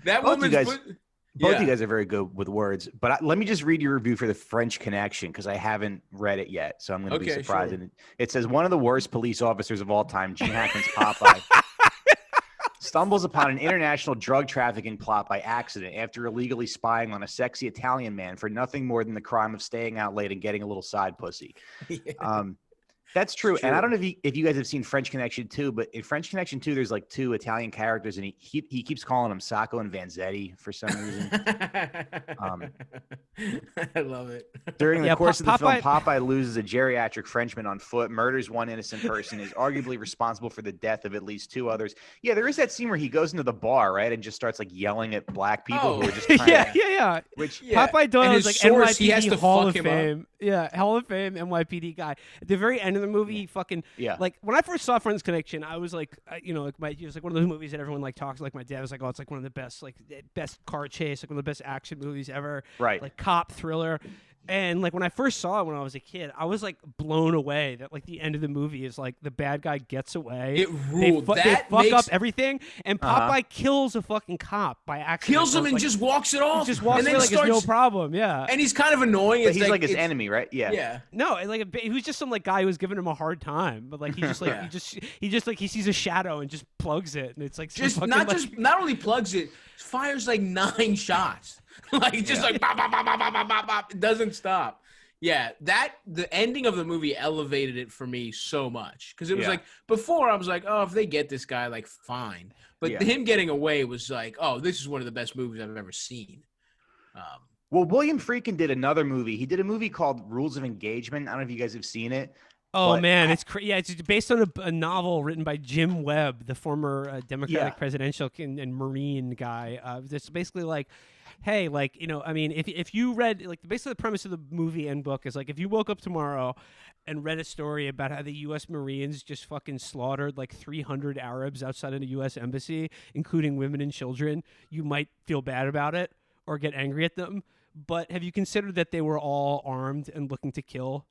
That both you guys are very good with words, but let me just read your review for The French Connection because I haven't read it yet, so I'm going to be surprised. Sure. It says one of the worst police officers of all time, Gene Hackman's Popeye, stumbles upon an international drug trafficking plot by accident after illegally spying on a sexy Italian man for nothing more than the crime of staying out late and getting a little side pussy. Yeah. That's true. And I don't know if you guys have seen French Connection 2, but in French Connection 2, there's like 2 Italian characters, and he keeps calling them Sacco and Vanzetti for some reason. I love it. During the course of the film, Popeye loses a geriatric Frenchman on foot, murders one innocent person, is arguably responsible for the death of at least 2 others. Yeah, there is that scene where he goes into the bar, right, and just starts like yelling at black people who are just trying yeah. Which Popeye Doyle is like source, NYPD Hall of Fame. Yeah, Hall of Fame NYPD guy. At the very end of the movie, he fucking like when I first saw Friends Connection, I was like, it was like one of those movies that everyone like talks. Like my dad was like, oh, it's like one of the best car chase, like one of the best action movies ever. Right. Like cop thriller. And like when I first saw it when I was a kid, I was like blown away that like the end of the movie is like the bad guy gets away. It ruled. They fuck up everything, and Popeye kills a fucking cop by accident. Kills him and just walks it off. Just walks away like it's no problem. Yeah. And he's kind of annoying. But he's like his enemy, right? Yeah. Yeah. No, like he was just some like guy who was giving him a hard time, but like he just like he just like he sees a shadow and just plugs it, and it's like not only plugs it, fires like 9 shots. Like just like bop, bop, bop, bop, bop, bop, bop. It doesn't stop. Yeah, the ending of the movie elevated it for me so much because it was like before I was like, oh, if they get this guy, like fine, but him getting away was like, oh, this is one of the best movies I've ever seen. Well, William Friedkin did another movie. He did a movie called Rules of Engagement. I don't know if you guys have seen it. Oh man, it's it's based on a novel written by Jim Webb, the former Democratic presidential and Marine guy. It's basically like, hey, like, I mean, if you read, like, basically the premise of the movie and book is like, if you woke up tomorrow and read a story about how the U.S. Marines just fucking slaughtered like 300 Arabs outside of the U.S. embassy, including women and children, you might feel bad about it or get angry at them. But have you considered that they were all armed and looking to kill?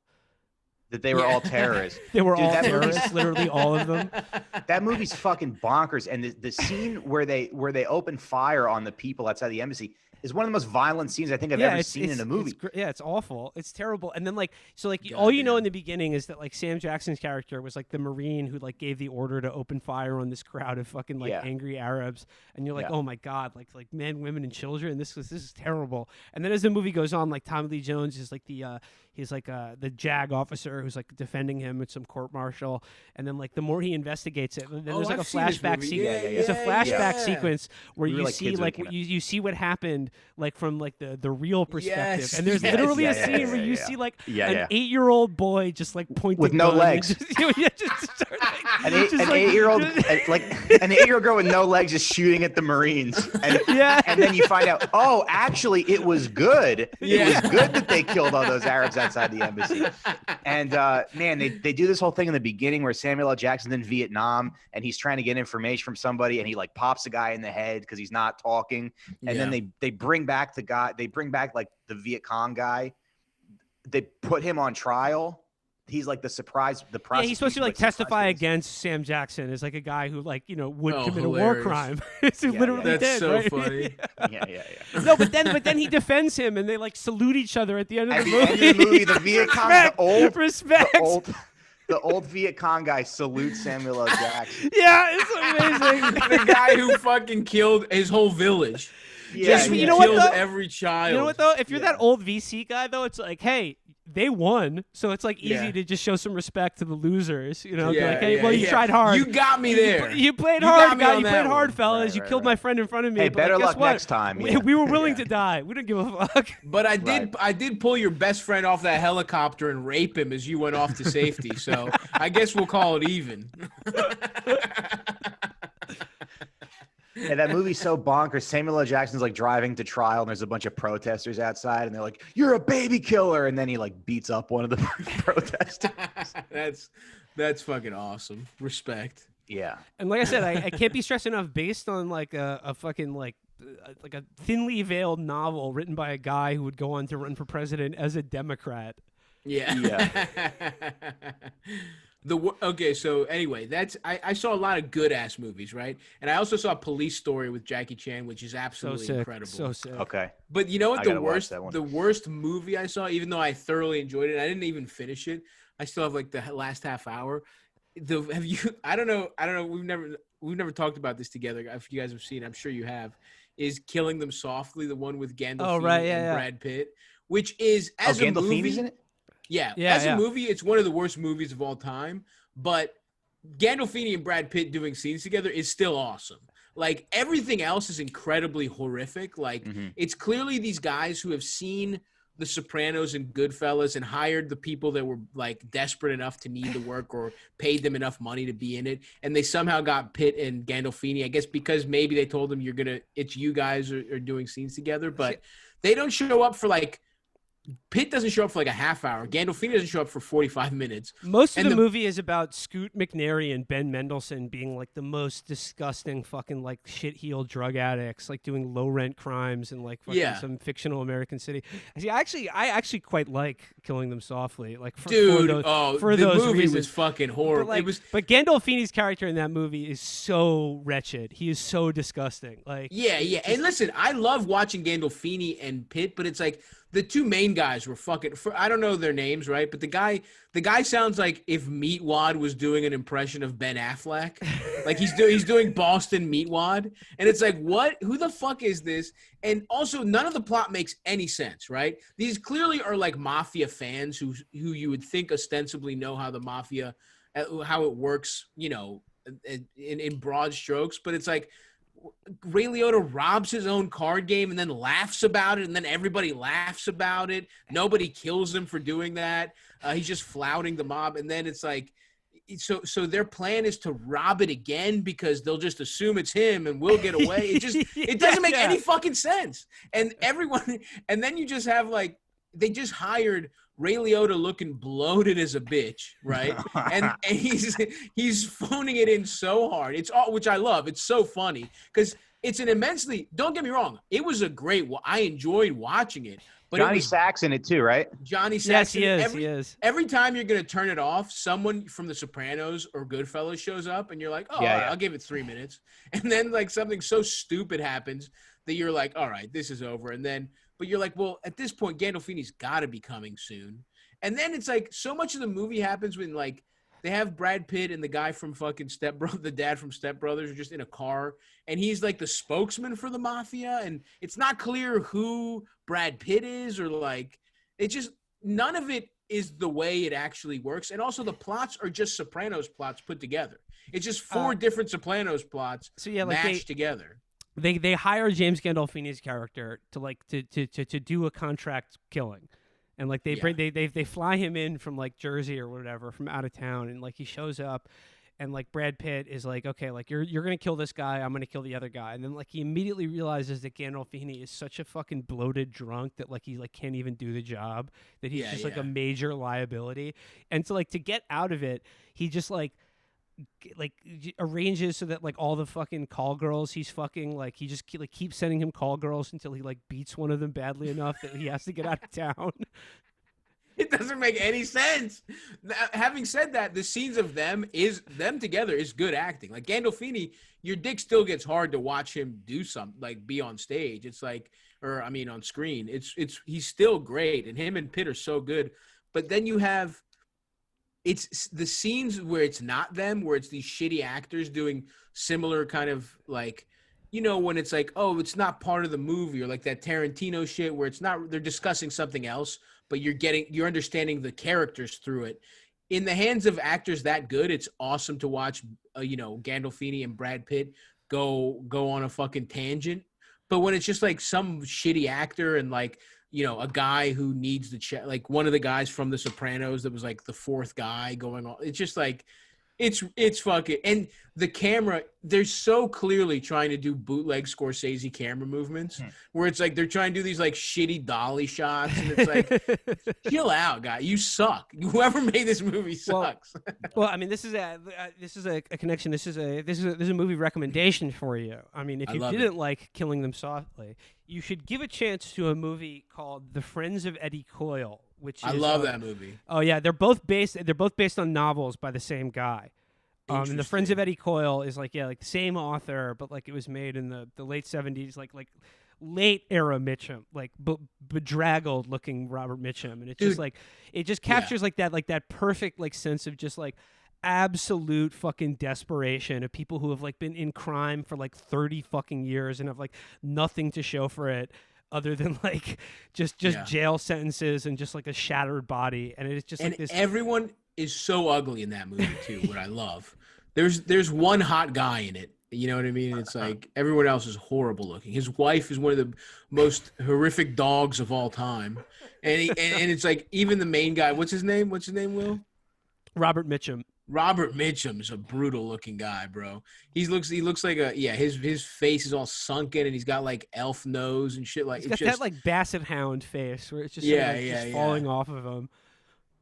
That they were all terrorists. They were all terrorists, literally all of them. That movie's fucking bonkers. And the scene where they open fire on the people outside the embassy is one of the most violent scenes I think I've ever seen in a movie. It's awful. It's terrible. And then all you know in the beginning is that like Sam Jackson's character was like the Marine who like gave the order to open fire on this crowd of fucking like angry Arabs. And you're like, oh my God, like men, women, and children. This is terrible. And then as the movie goes on, like Tommy Lee Jones is like the JAG officer who's like defending him at some court martial. And then like the more he investigates it, then there's like a flashback sequence. It's a flashback sequence where you see like you see what happened like from like the real perspective. And there's literally a scene where you see like an 8-year-old boy just like pointing with no legs. An 8-year-old girl with no legs just shooting at the Marines. And then you find out, oh, actually it was good. It was good that they killed all those Arabs outside the embassy. And man, they do this whole thing in the beginning where Samuel L. Jackson's in Vietnam and he's trying to get information from somebody and he like pops a guy in the head because he's not talking. And then they bring back the guy. They bring back like the Viet Cong guy. They put him on trial. He's like the prosecution. Yeah, he's supposed to like testify against Sam Jackson as like a guy who like would commit a war crime. Literally that's did, so right? funny. Yeah. No, but then he defends him and they like salute each other at the end of the movie. At the end of the movie, the Viet Cong, the old Viet Cong guy salutes Samuel L. Jackson. Yeah, it's amazing. The guy who fucking killed his whole village. Yeah, just you know what, killed though? every child. You know what though? If you're that old VC guy though, it's like, hey, they won, so it's like easy to just show some respect to the losers. You know, be like, hey, well, you tried hard. You got me there. You played hard, guy. You played hard, fellas. You killed my friend in front of me. Hey, but better luck what? next time. We were willing to die. We didn't give a fuck. But I did pull your best friend off that helicopter and rape him as you went off to safety. So I guess we'll call it even. Yeah, that movie's so bonkers. Samuel L. Jackson's like driving to trial, and there's a bunch of protesters outside, and they're like, "You're a baby killer," and then he like beats up one of the protesters. That's fucking awesome. Respect. Yeah. And like I said, I can't be stressed enough. Based on like a fucking like a thinly veiled novel written by a guy who would go on to run for president as a Democrat. Yeah. Okay, so anyway, I saw a lot of good ass movies, right? And I also saw Police Story with Jackie Chan, which is absolutely incredible. So sick. Okay. But you know what? The worst movie I saw, even though I thoroughly enjoyed it, I didn't even finish it. I still have like the last half hour. I don't know. We've never talked about this together. If you guys have seen, I'm sure you have. Is Killing Them Softly, the one with Gandolfini and Brad Pitt, which is as a movie. Gandolfini's in it? As a movie, it's one of the worst movies of all time. But Gandolfini and Brad Pitt doing scenes together is still awesome. Like, everything else is incredibly horrific. Like, it's clearly these guys who have seen The Sopranos and Goodfellas and hired the people that were, like, desperate enough to need the work or paid them enough money to be in it. And they somehow got Pitt and Gandolfini, I guess because maybe they told them it's you guys are doing scenes together. But they don't show up for, like, Pitt doesn't show up for like a half hour. Gandolfini doesn't show up for 45 minutes. Most of the movie is about Scoot McNairy and Ben Mendelsohn being like the most disgusting fucking like shit-heeled drug addicts, like doing low-rent crimes in like fucking some fictional American city. See, I actually quite like Killing Them Softly. Like for the those movie reasons. was fucking horrible. But Gandolfini's character in that movie is so wretched. He is so disgusting. Like and listen, I love watching Gandolfini and Pitt, but it's like the two main guys were fucking. I don't know their names, right? But the guy sounds like if Meatwad was doing an impression of Ben Affleck. Like he's doing Boston Meatwad, and it's like, what? Who the fuck is this? And also, none of the plot makes any sense, right? These clearly are like mafia fans who you would think ostensibly know how the mafia, how it works, you know, in broad strokes. But it's like, Ray Liotta robs his own card game and then laughs about it, and then everybody laughs about it. Nobody kills him for doing that. He's just flouting the mob, and then it's like, so their plan is to rob it again because they'll just assume it's him and we'll get away. It doesn't make any fucking sense. And everyone, and then you just have like, they just hired Ray Liotta looking bloated as a bitch, right? and he's phoning it in so hard. It's all, which I love. It's so funny because it's an immensely. Don't get me wrong. It was a great. I enjoyed watching it. But Johnny Sack's in it too, right? Johnny Sack's. Yes, he is. Every time you're gonna turn it off, someone from The Sopranos or Goodfellas shows up, and you're like, "Oh, all right, I'll give it 3 minutes." And then like something so stupid happens that you're like, "All right, this is over." And then. But you're like, well, at this point, Gandolfini's got to be coming soon. And then it's like so much of the movie happens when like they have Brad Pitt and the guy from fucking the dad from Step Brothers are just in a car. And he's like the spokesman for the mafia. And it's not clear who Brad Pitt is or like it just none of it is the way it actually works. And also the plots are just Sopranos plots put together. It's just 4 different Sopranos plots matched together. They hire James Gandolfini's character to do a contract killing, and like they fly him in from like Jersey or whatever from out of town, and like he shows up, and like Brad Pitt is like, okay, like you're gonna kill this guy, I'm gonna kill the other guy, and then like he immediately realizes that Gandolfini is such a fucking bloated drunk that like he like can't even do the job, that he's just like a major liability, and so like to get out of it, he just like arranges so that like all the fucking call girls he's fucking like he just like keeps sending him call girls until he like beats one of them badly enough that he has to get out of town. It doesn't make any sense. Having said that, the scenes of them together is good acting. Like Gandolfini, your dick still gets hard to watch him do something like be on stage. It's like, or I mean on screen. He's still great, and him and Pitt are so good. But then you have. It's the scenes where it's not them, where it's these shitty actors doing similar kind of like, you know, when it's like, oh, it's not part of the movie, or like that Tarantino shit where it's not, they're discussing something else, but you're understanding the characters through it. In the hands of actors that good, it's awesome to watch, you know, Gandolfini and Brad Pitt go on a fucking tangent. But when it's just like some shitty actor and like, you know, a guy who needs the check, like one of the guys from The Sopranos that was like the 4th guy going on. It's just like, it's fucking, and the camera, they're so clearly trying to do bootleg Scorsese camera movements where it's like, they're trying to do these like shitty dolly shots. And it's like, chill out, guy. You suck. Whoever made this movie sucks. Well, I mean, this is a connection. This is a movie recommendation for you. I mean, if you didn't like Killing Them Softly, you should give a chance to a movie called The Friends of Eddie Coyle. I love that movie. Oh yeah, they're both based on novels by the same guy. And The Friends of Eddie Coyle is like the same author, but like it was made in the late 70s, like late era Mitchum, like bedraggled looking Robert Mitchum, and it just like it just captures like that perfect like sense of just like absolute fucking desperation of people who have like been in crime for like 30 fucking years and have like nothing to show for it. other than like just jail sentences and just like a shattered body, and it's just and like this. Everyone is so ugly in that movie too. What I love, there's one hot guy in it. You know what I mean? It's like everyone else is horrible looking. His wife is one of the most horrific dogs of all time, and it's like even the main guy. What's his name? Will? Robert Mitchum. Robert Mitchum is a brutal looking guy, bro. He looks like his face is all sunken and he's got like elf nose and shit. Like he's got that like basset hound face where it's just falling off of him.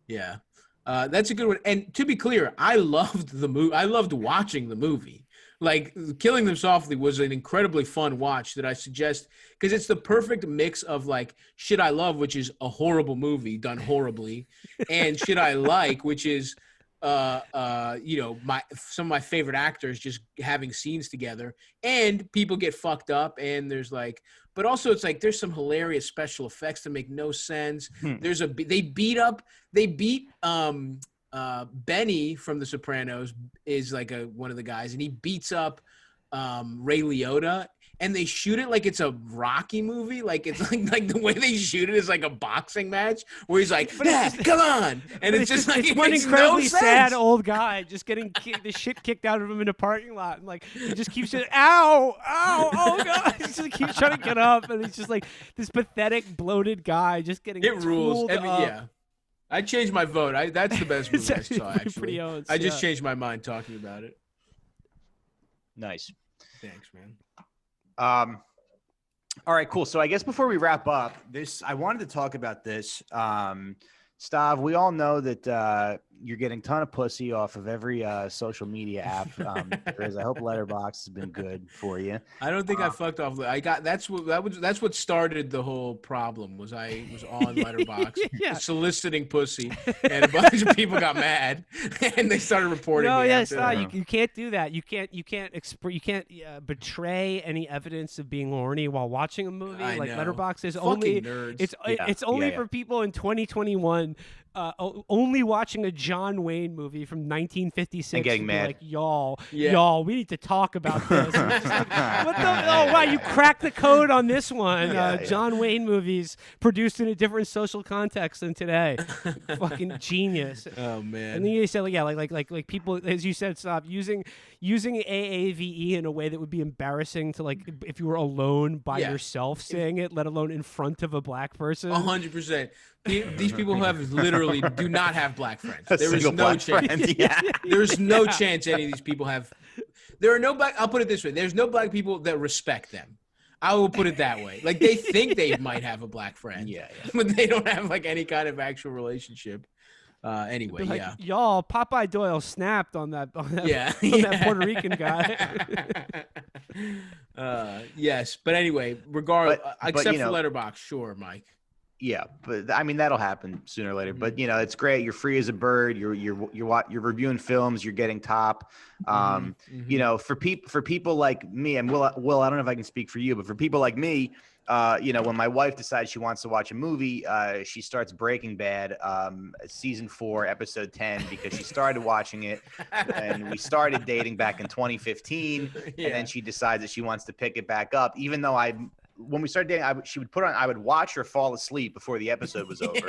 Yeah, that's a good one. And to be clear, I loved the movie. I loved watching the movie. Like Killing Them Softly was an incredibly fun watch that I suggest because it's the perfect mix of like shit I love, which is a horrible movie done horribly, and shit I like, which is some of my favorite actors just having scenes together, and people get fucked up, and there's like, but also it's like there's some hilarious special effects that make no sense. They beat Benny from The Sopranos is like one of the guys, and he beats up Ray Liotta, and they shoot it like it's a Rocky movie. Like it's like the way they shoot it is like a boxing match where he's like, come on, and it's just like it's one incredibly sad old guy just getting the shit kicked out of him in a parking lot, and like he just keeps saying, "Ow, ow, oh god!" He just keeps trying to get up, and it's just like this pathetic, bloated guy just getting it rules. Up. Yeah. I changed my vote. That's the best movie I saw, actually. Pretty honest, I just changed my mind talking about it. Nice. Thanks, man. All right, cool. So I guess before we wrap up, I wanted to talk about this. Stav, we all know that you're getting a ton of pussy off of every social media app. Because I hope Letterboxd has been good for you. I don't think I fucked off. That's what started the whole problem. I was on Letterboxd soliciting pussy, and a bunch of people got mad, and they started reporting. No, me yes, after. you can't do that. You can't betray any evidence of being horny while watching a movie. I like know. Letterboxd is Fucking only nerds. it's only for people in 2021. Only watching a John Wayne movie from 1956 and getting mad. Like, y'all, we need to talk about this. Like, what the? Oh, wow, you cracked the code on this one. John Wayne movies produced in a different social context than today. Fucking genius. Oh man. And then you said, like people, as you said, stop using AAVE in a way that would be embarrassing to, like, if you were alone by yourself saying it, let alone in front of a black person. 100%. These people who have literally do not have black friends. There is no chance. There's no chance any of these people have. There are no black. I'll put it this way: there's no black people that respect them. I will put it that way. Like they think they might have a black friend, but they don't have like any kind of actual relationship. Anyway, like, y'all, Popeye Doyle snapped on that that Puerto Rican guy. Yes, but anyway, regardless, except for Letterboxd, sure, Mike. Yeah, but I mean that'll happen sooner or later. But it's great. You're free as a bird. You're reviewing films. You're getting top. For people like me, and Will, I don't know if I can speak for you, but for people like me, when my wife decides she wants to watch a movie, she starts Breaking Bad, season 4, episode 10, because she started watching it, and we started dating back in 2015, and then she decides that she wants to pick it back up, even though when we started dating, she would put on, I would watch her fall asleep before the episode was over.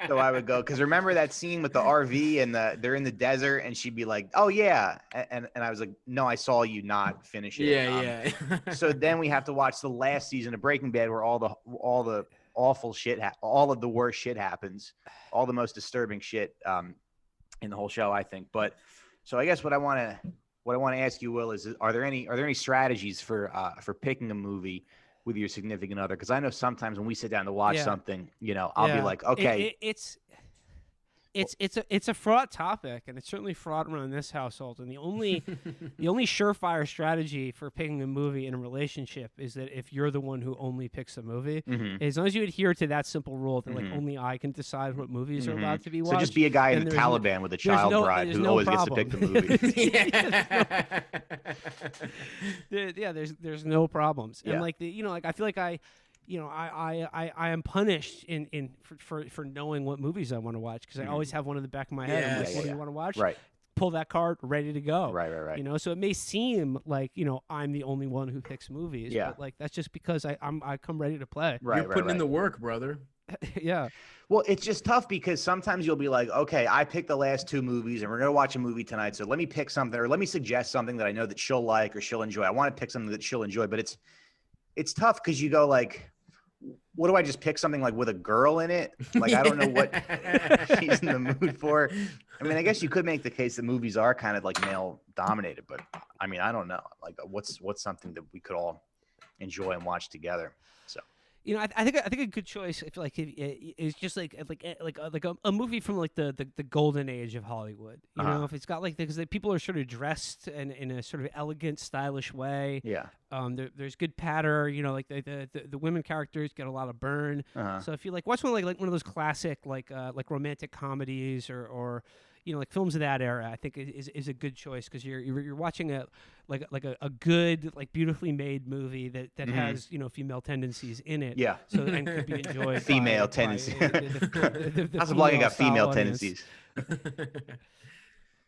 So I would go, because remember that scene with the RV and they're in the desert, and she'd be like, "Oh yeah," and I was like, "No, I saw you not finish it." So then we have to watch the last season of Breaking Bad, where all the awful shit, all of the worst shit happens, all the most disturbing shit in the whole show, I think. But so I guess what I want to ask you, Will, is are there any strategies for picking a movie with your significant other? Because I know sometimes when we sit down to watch something, I'll be like, okay, it's a fraught topic, and it's certainly fraught around this household. And the only surefire strategy for picking a movie in a relationship is that if you're the one who only picks a movie, as long as you adhere to that simple rule that like only I can decide what movies are allowed to be watched. So just be a guy in the Taliban with a child bride who always gets to pick the movie. There's no problems. And like I feel like I am punished for knowing what movies I want to watch, because I always have one in the back of my head. I'm like, what do you want to watch? Right. pull that card ready to go. Right. You know, so it may seem like, you know, I'm the only one who picks movies, but like that's just because I come ready to play. You're putting in the work, brother. Yeah. Well, it's just tough because sometimes you'll be like, okay, I picked the last 2 movies and we're going to watch a movie tonight. So let me pick something, or let me suggest something that I know that she'll like or she'll enjoy. I want to pick something that she'll enjoy, but it's tough because you go like, what do I just pick something like with a girl in it? Like, I don't know what she's in the mood for. I mean, I guess you could make the case that movies are kind of like male dominated, but I mean, I don't know. Like what's something that we could all enjoy and watch together. So, you know, I think a good choice, I feel like, is just like a movie from like the golden age of Hollywood. You know, if it's got like, because people are sort of dressed in a sort of elegant, stylish way. Yeah. There's good patter. You know, like the women characters get a lot of burn. So if you like watch one like one of those classic like romantic comedies or you know, like films of that era, I think is a good choice because you're watching a good, like beautifully made movie that has, you know, female tendencies in it. Yeah. So and could be enjoyed. Female tendencies. Casablanca got female tendencies.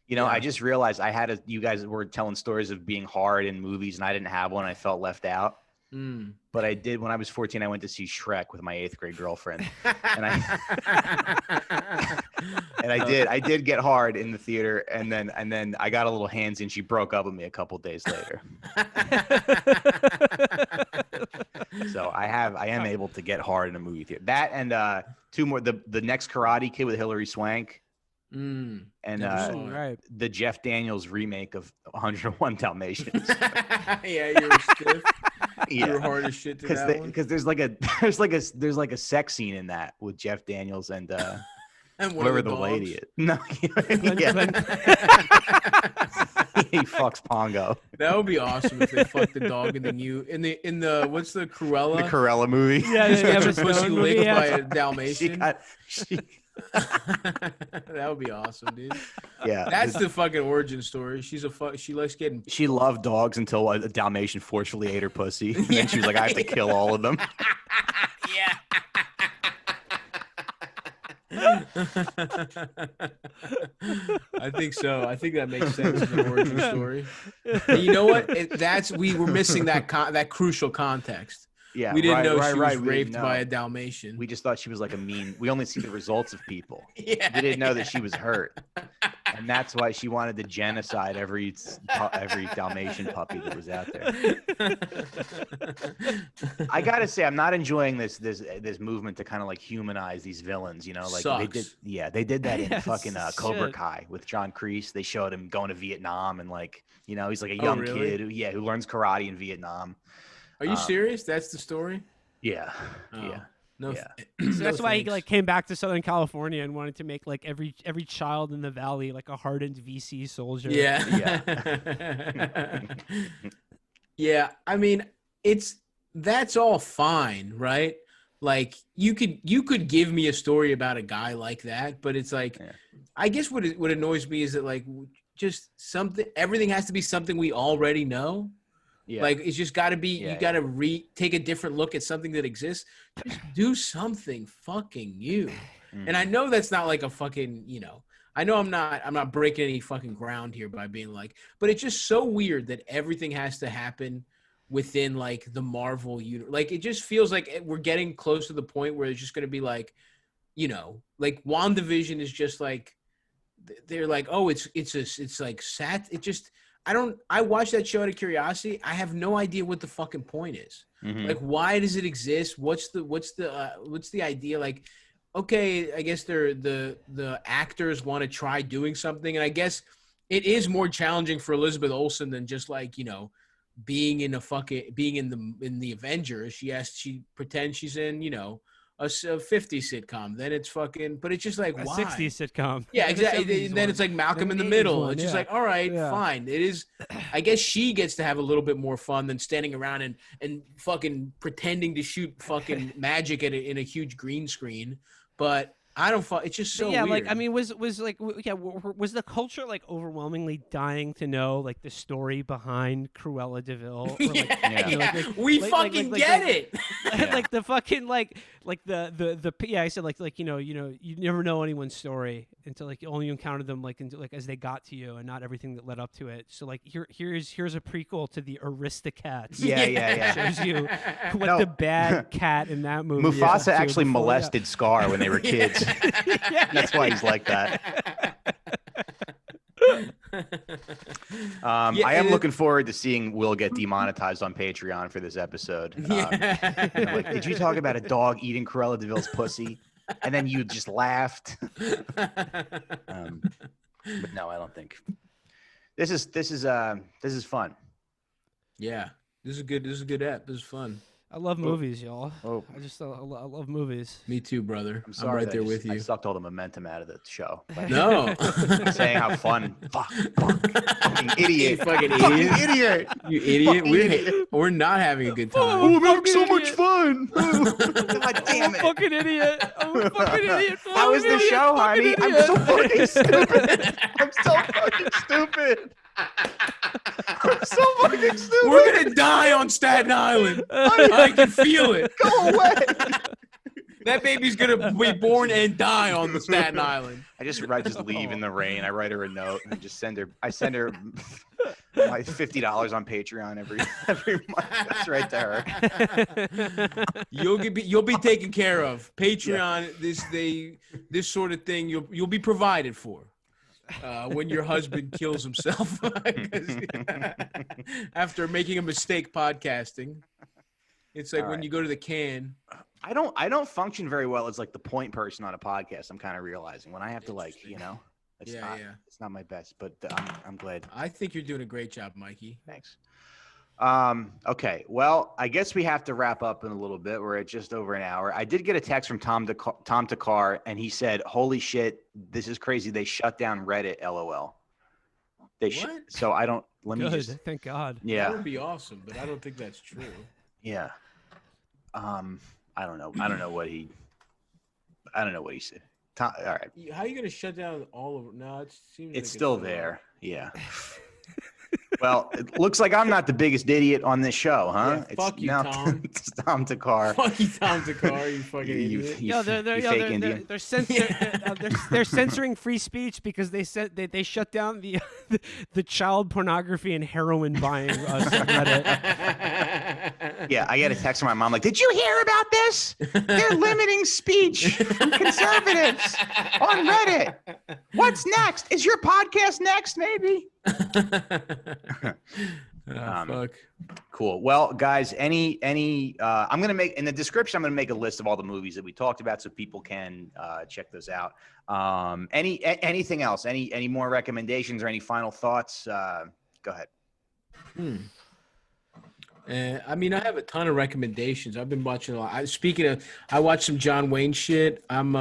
You know, I just realized you guys were telling stories of being hard in movies, and I didn't have one. I felt left out. But I did when I was 14. I went to see Shrek with my 8th grade girlfriend, and I did get hard in the theater, and then I got a little handsy, and she broke up with me a couple days later. So I am able to get hard in a movie theater. That and 2 more. The next Karate Kid with Hilary Swank. And the Jeff Daniels remake of 101 Dalmatians. Yeah, you were stiff. You were hard as shit to that one. Because there's like a sex scene in that with Jeff Daniels and whoever the lady is. No, he fucks Pongo. That would be awesome if they fucked the dog and then in the what's the Cruella? The Cruella movie. Yeah, the pussy licked by a Dalmatian. That would be awesome, dude. Yeah, that's the fucking origin story. She likes getting. She loved dogs until a Dalmatian forcefully ate her pussy, and then she was like, "I have to kill all of them." Yeah. I think so. I think that makes sense as an origin story. And you know what? We were missing that crucial context. Yeah, we didn't know she was raped by a Dalmatian. We just thought she was like we only see the results of people. Yeah, we didn't know that she was hurt. And that's why she wanted to genocide every Dalmatian puppy that was out there. I gotta say, I'm not enjoying this movement to kind of like humanize these villains. You know, like they did that in fucking Cobra Kai with John Kreese. They showed him going to Vietnam and like, you know, he's like a young kid who learns karate in Vietnam. Are you serious? That's the story? Yeah. Oh. Yeah. No, so that's why he like came back to Southern California and wanted to make like every child in the valley like a hardened VC soldier. Yeah. Yeah. I mean, that's all fine, right? Like you could give me a story about a guy like that, but it's like, I guess what annoys me is that like just everything has to be something we already know. Yeah. Like it's just got to be you got to take a different look at something that exists. Just do something fucking new. And I know that's not like a fucking, you know, I know I'm not breaking any fucking ground here by being like, but it's just so weird that everything has to happen within like the Marvel universe. Like it just feels like we're getting close to the point where it's just going to be like, you know, like WandaVision is just like they're like, oh, it's like I watched that show out of curiosity. I have no idea what the fucking point is. Mm-hmm. Like, why does it exist? What's the idea? Like, okay, I guess the actors want to try doing something, and I guess it is more challenging for Elizabeth Olsen than just like, you know, being in the Avengers. She pretends she's in, you know, a 50s sitcom, then it's fucking, but it's just like, why? 60s sitcom. Yeah, exactly. And then it's like Malcolm in the Middle. It's just like, all right, fine. It is, I guess she gets to have a little bit more fun than standing around and fucking pretending to shoot fucking magic in a huge green screen. But I don't. It's just so yeah, weird. like I mean, was like was the culture like overwhelmingly dying to know like the story behind Cruella de Vil? Or, like, we fucking get it. Like the fucking like the I said like you never know anyone's story until like only you encounter them like as they got to you and not everything that led up to it. So like here's a prequel to the Aristocats. Yeah. Shows you what the bad cat in that movie. Mufasa actually molested Scar when they were kids. That's why he's like that. I am looking forward to seeing Will get demonetized on Patreon for this episode. Like, did you talk about a dog eating Cruella de Vil's pussy? And then you just laughed. But no, I don't think. This is fun. Yeah, this is good. This is a good app. This is fun. I love movies, y'all. Oh. I love movies. Me too, brother. I'm sorry, right there with you. I sucked all the momentum out of the show. No. Saying how fun. Fucking idiot. Fucking idiot. You idiot. We're not having a good time. Oh, we're having so much fun. God damn it. Fucking idiot. I'm a fucking idiot. That was the show, honey. I'm so fucking stupid. I'm so fucking stupid. I'm so fucking stupid. We're going to die on Staten Island. I can feel it. Go away. That baby's going to be born and die on the Staten Island. I just leave in the rain. I write her a note and just send her my $50 on Patreon every month. That's right to her. You'll be taken care of. Patreon, this sort of thing, you'll be provided for. When your husband kills himself after making a mistake podcasting. It's like when you go to the can. I don't function very well as like the point person on a podcast. I'm kind of realizing when I have to it's not my best, but I'm glad. I think you're doing a great job, Mikey. Thanks. Okay. Well, I guess we have to wrap up in a little bit. We're at just over an hour. I did get a text from Tom Takar, and he said, "Holy shit, this is crazy. They shut down Reddit. LOL." So I don't. Let me just. Thank God. Yeah. That would be awesome, but I don't think that's true. Yeah. I don't know. I don't know what he said. All right. How are you going to shut down all of it? No, it seems it's still there. Yeah. Well, it looks like I'm not the biggest idiot on this show, huh? Yeah, fuck you, Tom. It's Tom Takar. Fuck you, Tom Takar. You fucking idiot. They're censoring free speech because they said they shut down the child pornography and heroin buying subreddit. Yeah, I get a text from my mom like, "Did you hear about this? They're limiting speech from conservatives on Reddit. What's next? Is your podcast next? Maybe." Fuck. Cool. Well, guys, I'm gonna make in the description. I'm gonna make a list of all the movies that we talked about so people can check those out. Anything else? Any more recommendations or any final thoughts? Go ahead. I mean, I have a ton of recommendations. I've been watching a lot. I watched some John Wayne shit. I'm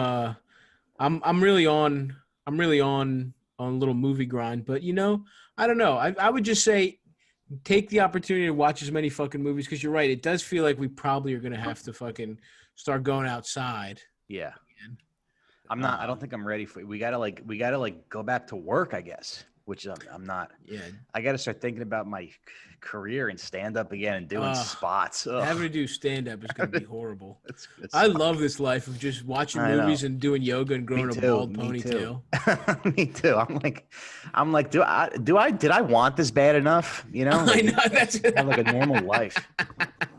really on a little movie grind, but I don't know. I would just say take the opportunity to watch as many fucking movies because you're right. It does feel like we probably are going to have to fucking start going outside. Yeah. I'm not. I don't think I'm ready for it. We gotta go back to work, I guess. Which I'm not. Yeah. I got to start thinking about my career and stand up again and doing spots. Ugh. Having to do stand up is going to be horrible. I love this life of just watching movies and doing yoga and growing a bald ponytail. Me too. I'm like, did I want this bad enough? I know that's have like a normal life.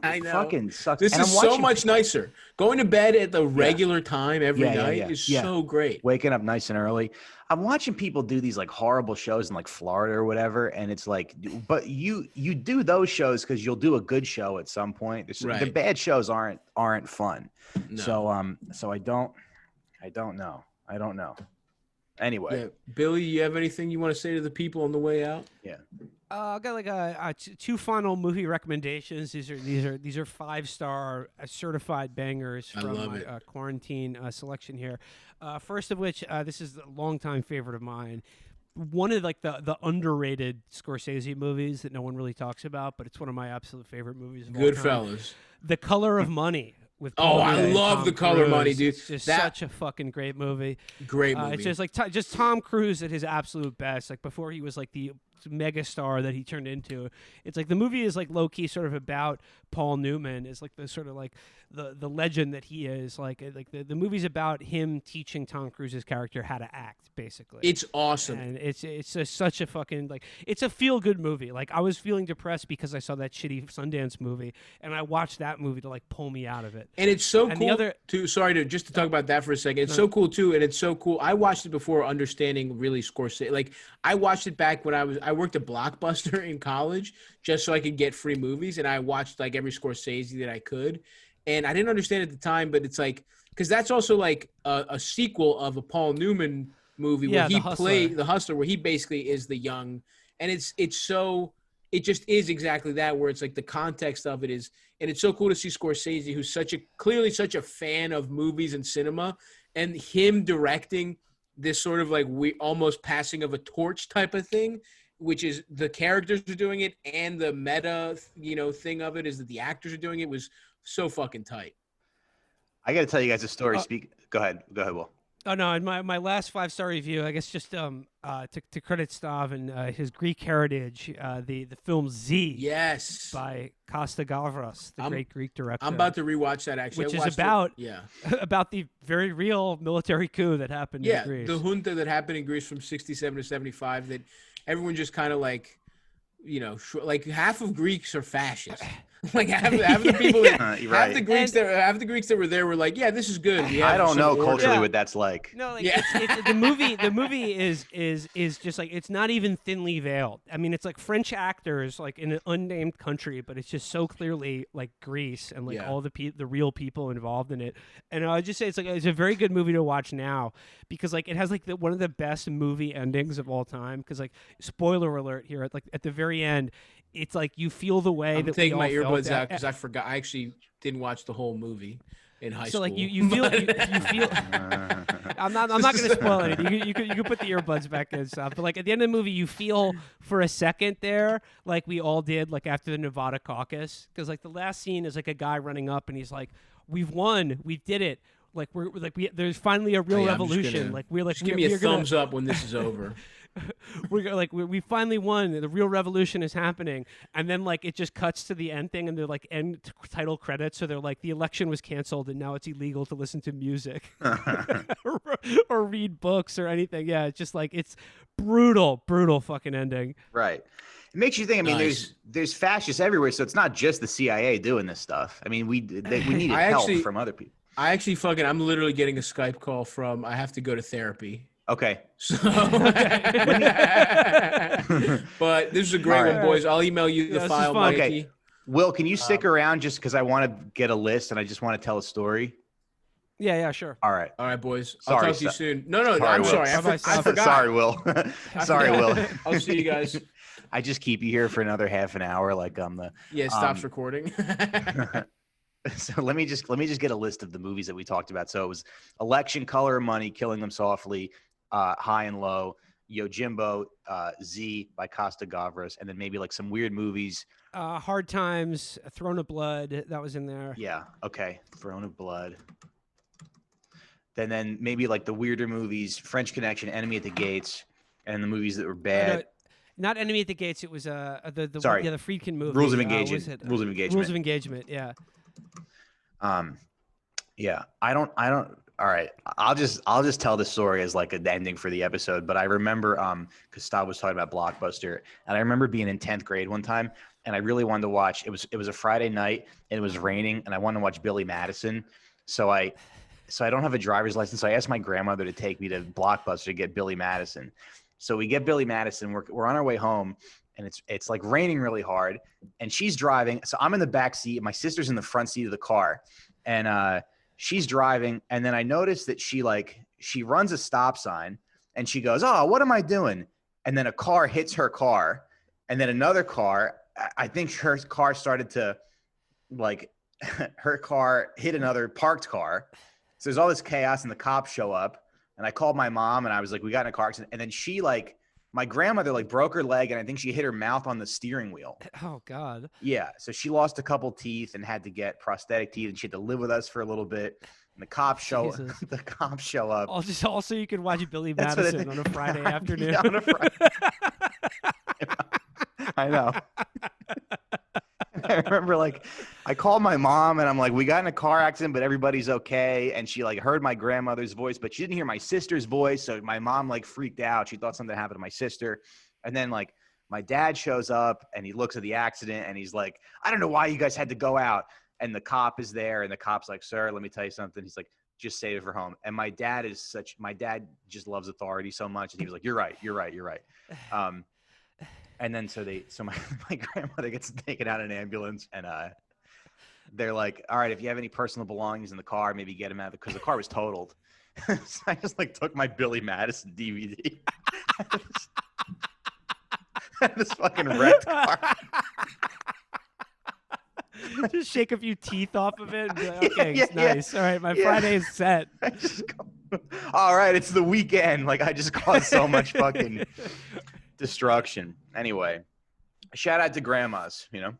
I know. Fucking sucks. This is so much nicer. Going to bed at the regular time every night is so great. Waking up nice and early. I'm watching people do these like horrible shows in like Florida or whatever, and it's like, but you do those shows because you'll do a good show at some point. The bad shows aren't fun. No. So I don't know. Anyway, Billy, you have anything you want to say to the people on the way out? Yeah. I got like two final movie recommendations. These are 5-star certified bangers from my quarantine selection here. First of which, this is a longtime favorite of mine. One of like the underrated Scorsese movies that no one really talks about, but it's one of my absolute favorite movies of all time. Goodfellas. The Color of Money with Oh, Paul I Newman and love Tom The Color Money, Cruise. dude. It's just That- such a fucking great movie. Great movie. It's just like just Tom Cruise at his absolute best. Like before he was like the megastar that he turned into. It's like the movie is like low key sort of about Paul Newman. Is like the sort of like the legend that he is. Like the movie's about him teaching Tom Cruise's character how to act, basically. It's awesome. And it's just such a fucking like it's a feel good movie. Like I was feeling depressed because I saw that shitty Sundance movie, and I watched that movie to like pull me out of it. And it's so And cool the other- too. Sorry to just to talk about that for a second. It's so cool too, and it's so cool. I watched it before understanding really Scorsese. Like I watched it back when I worked at Blockbuster in college just so I could get free movies, and I watched like every Scorsese that I could. And I didn't understand at the time, but it's like because that's also like a sequel of a Paul Newman movie where he played the Hustler, where he basically is the young, and it's so. It just is exactly that, where it's like the context of it is, and it's so cool to see Scorsese, who's clearly such a fan of movies and cinema, and him directing this sort of like almost passing of a torch type of thing, which is the characters are doing it, and the meta, thing of it is that the actors are doing it was so fucking tight. I got to tell you guys a story. Go ahead, Will. Oh no! In my last 5-star review, I guess just to credit Stav and his Greek heritage, the film Z, yes, by Costa Gavras, the great Greek director. I'm about to rewatch that actually, which is about about the very real military coup that happened in Greece. The junta that happened in Greece from 67 to 75. That everyone just kind of like, like half of Greeks are fascist. Like half the people, half the Greeks that were there were like, yeah, this is good. I don't know culturally what that's like. No, like it's, the movie is just like it's not even thinly veiled. I mean, it's like French actors like in an unnamed country, but it's just so clearly like Greece and like all the real people involved in it. And I just say it's a very good movie to watch now because like it has like one of the best movie endings of all time. Because like spoiler alert here, at the very end. It's like you feel the way I'm that taking we all my earbuds felt out because I forgot. I actually didn't watch the whole movie in high school. So like you feel you feel. I'm not going to spoil anything. You could put the earbuds back in and stuff. But like at the end of the movie, you feel for a second there, like we all did, like after the Nevada caucus, because like the last scene is like a guy running up and he's like, "We've won, we did it." Like there's finally a real revolution. Give me a thumbs up when this is over. we finally won. The real revolution is happening, and then like it just cuts to the end thing, and they're like end title credits. So they're like the election was canceled, and now it's illegal to listen to music or read books or anything. Yeah, it's just like it's brutal fucking ending. Right. It makes you think. I mean, there's fascists everywhere, so it's not just the CIA doing this stuff. I mean, we needed help from other people. I'm literally getting a Skype call from. I have to go to therapy. Okay. So, but this is a great one, boys. I'll email you the file, Mikey. Okay. Will, can you stick around just because I want to get a list and I just want to tell a story? Yeah, sure. All right, boys. Sorry, I'll talk to you soon. No, sorry, I'm Will. sorry. I forgot. Sorry, Will. Sorry, Will. I'll see you guys. I just keep you here for another half an hour, like I'm the. Yeah, it stops recording. So let me just get a list of the movies that we talked about. So it was Election, Color of Money, Killing Them Softly, High and Low, Yojimbo, Z by Costa Gavras, and then maybe like some weird movies. Hard Times, Throne of Blood, that was in there. Yeah. Okay. Throne of Blood. Then maybe like the weirder movies, French Connection, Enemy at the Gates, and the movies that were bad. Not Enemy at the Gates. It was the Friedkin movie. Rules of Engagement. Rules of Engagement. Rules of Engagement. Yeah. Yeah. I don't. All right. I'll just tell the story as like an ending for the episode. But I remember because Stav was talking about Blockbuster, and I remember being in 10th grade one time, and I really wanted to watch. It was a Friday night, and it was raining, and I wanted to watch Billy Madison. So I don't have a driver's license. So I asked my grandmother to take me to Blockbuster to get Billy Madison. So we get Billy Madison. We're on our way home, and it's like raining really hard, and she's driving. So I'm in the back seat, and my sister's in the front seat of the car, and she's driving. And then I noticed that she runs a stop sign, and she goes, "Oh, what am I doing?" And then a car hits her car, and then another car. I think her car started to her car hit another parked car. So there's all this chaos, and the cops show up. And I called my mom, and I was like, "We got in a car accident." And then my grandmother like broke her leg, and I think she hit her mouth on the steering wheel. Oh God. Yeah, so she lost a couple teeth and had to get prosthetic teeth, and she had to live with us for a little bit. And the cops show up. Also, you can watch Billy Madison on a Friday afternoon. Yeah, on a Friday. I know. I remember, like, I called my mom and I'm like, we got in a car accident, but everybody's okay. And she like heard my grandmother's voice, but she didn't hear my sister's voice. So my mom like freaked out. She thought something happened to my sister. And then like my dad shows up and he looks at the accident and he's like, I don't know why you guys had to go out. And the cop is there and the cop's like, sir, let me tell you something. He's like, just save it for home. And my dad just loves authority so much. And he was like, you're right. And then so my grandmother gets taken out in an ambulance, and they're like, all right, if you have any personal belongings in the car, maybe get them out because the car was totaled. So I just like took my Billy Madison DVD. This fucking wrecked car. Just shake a few teeth off of it and be like, okay, it's nice. All right, my Friday is set. All right, it's the weekend. Like I just caused so much fucking destruction. Anyway, shout out to grandmas, you know?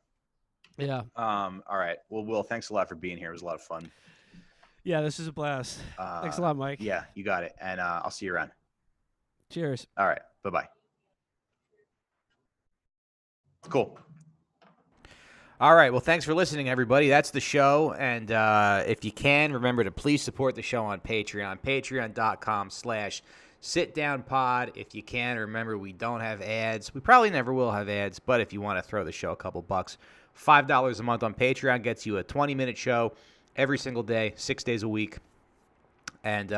Yeah. All right. Well, Will, thanks a lot for being here. It was a lot of fun. Yeah, this is a blast. Thanks a lot, Mike. Yeah, you got it. And I'll see you around. Cheers. All right. Bye-bye. Cool. All right. Well, thanks for listening, everybody. That's the show. And if you can, remember to please support the show on Patreon. Patreon.com/SitDownPod. If you can, remember we don't have ads. We probably never will have ads, but if you want to throw the show a couple bucks, $5 a month on Patreon gets you a 20-minute show every single day, 6 days a week. And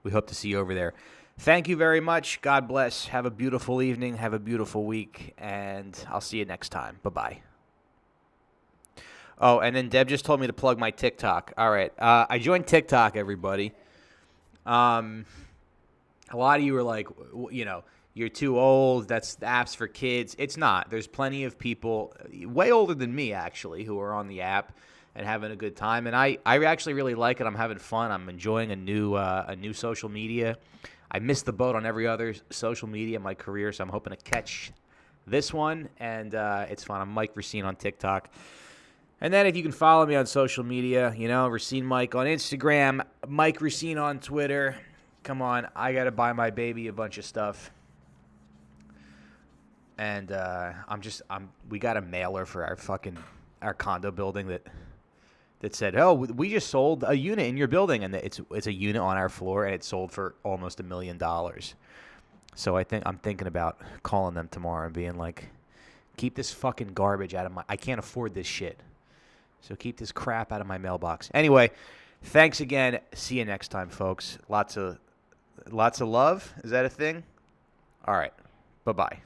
we hope to see you over there. Thank you very much. God bless. Have a beautiful evening. Have a beautiful week. And I'll see you next time. Bye-bye. Oh, and then Deb just told me to plug my TikTok. All right. I joined TikTok, everybody. A lot of you are like, you know, you're too old. That's the app's for kids. It's not. There's plenty of people way older than me, actually, who are on the app and having a good time. And I actually really like it. I'm having fun. I'm enjoying a new social media. I missed the boat on every other social media in my career, so I'm hoping to catch this one. And it's fun. I'm Mike Racine on TikTok. And then if you can follow me on social media, you know, Racine Mike on Instagram, Mike Racine on Twitter. Come on, I got to buy my baby a bunch of stuff. And we got a mailer for our condo building that said, oh, we just sold a unit in your building. And it's a unit on our floor, and it sold for almost $1 million. So I'm thinking about calling them tomorrow and being like, keep this fucking garbage out of I can't afford this shit. So keep this crap out of my mailbox. Anyway, thanks again. See you next time, folks. Lots of love. Is that a thing? All right. Bye-bye.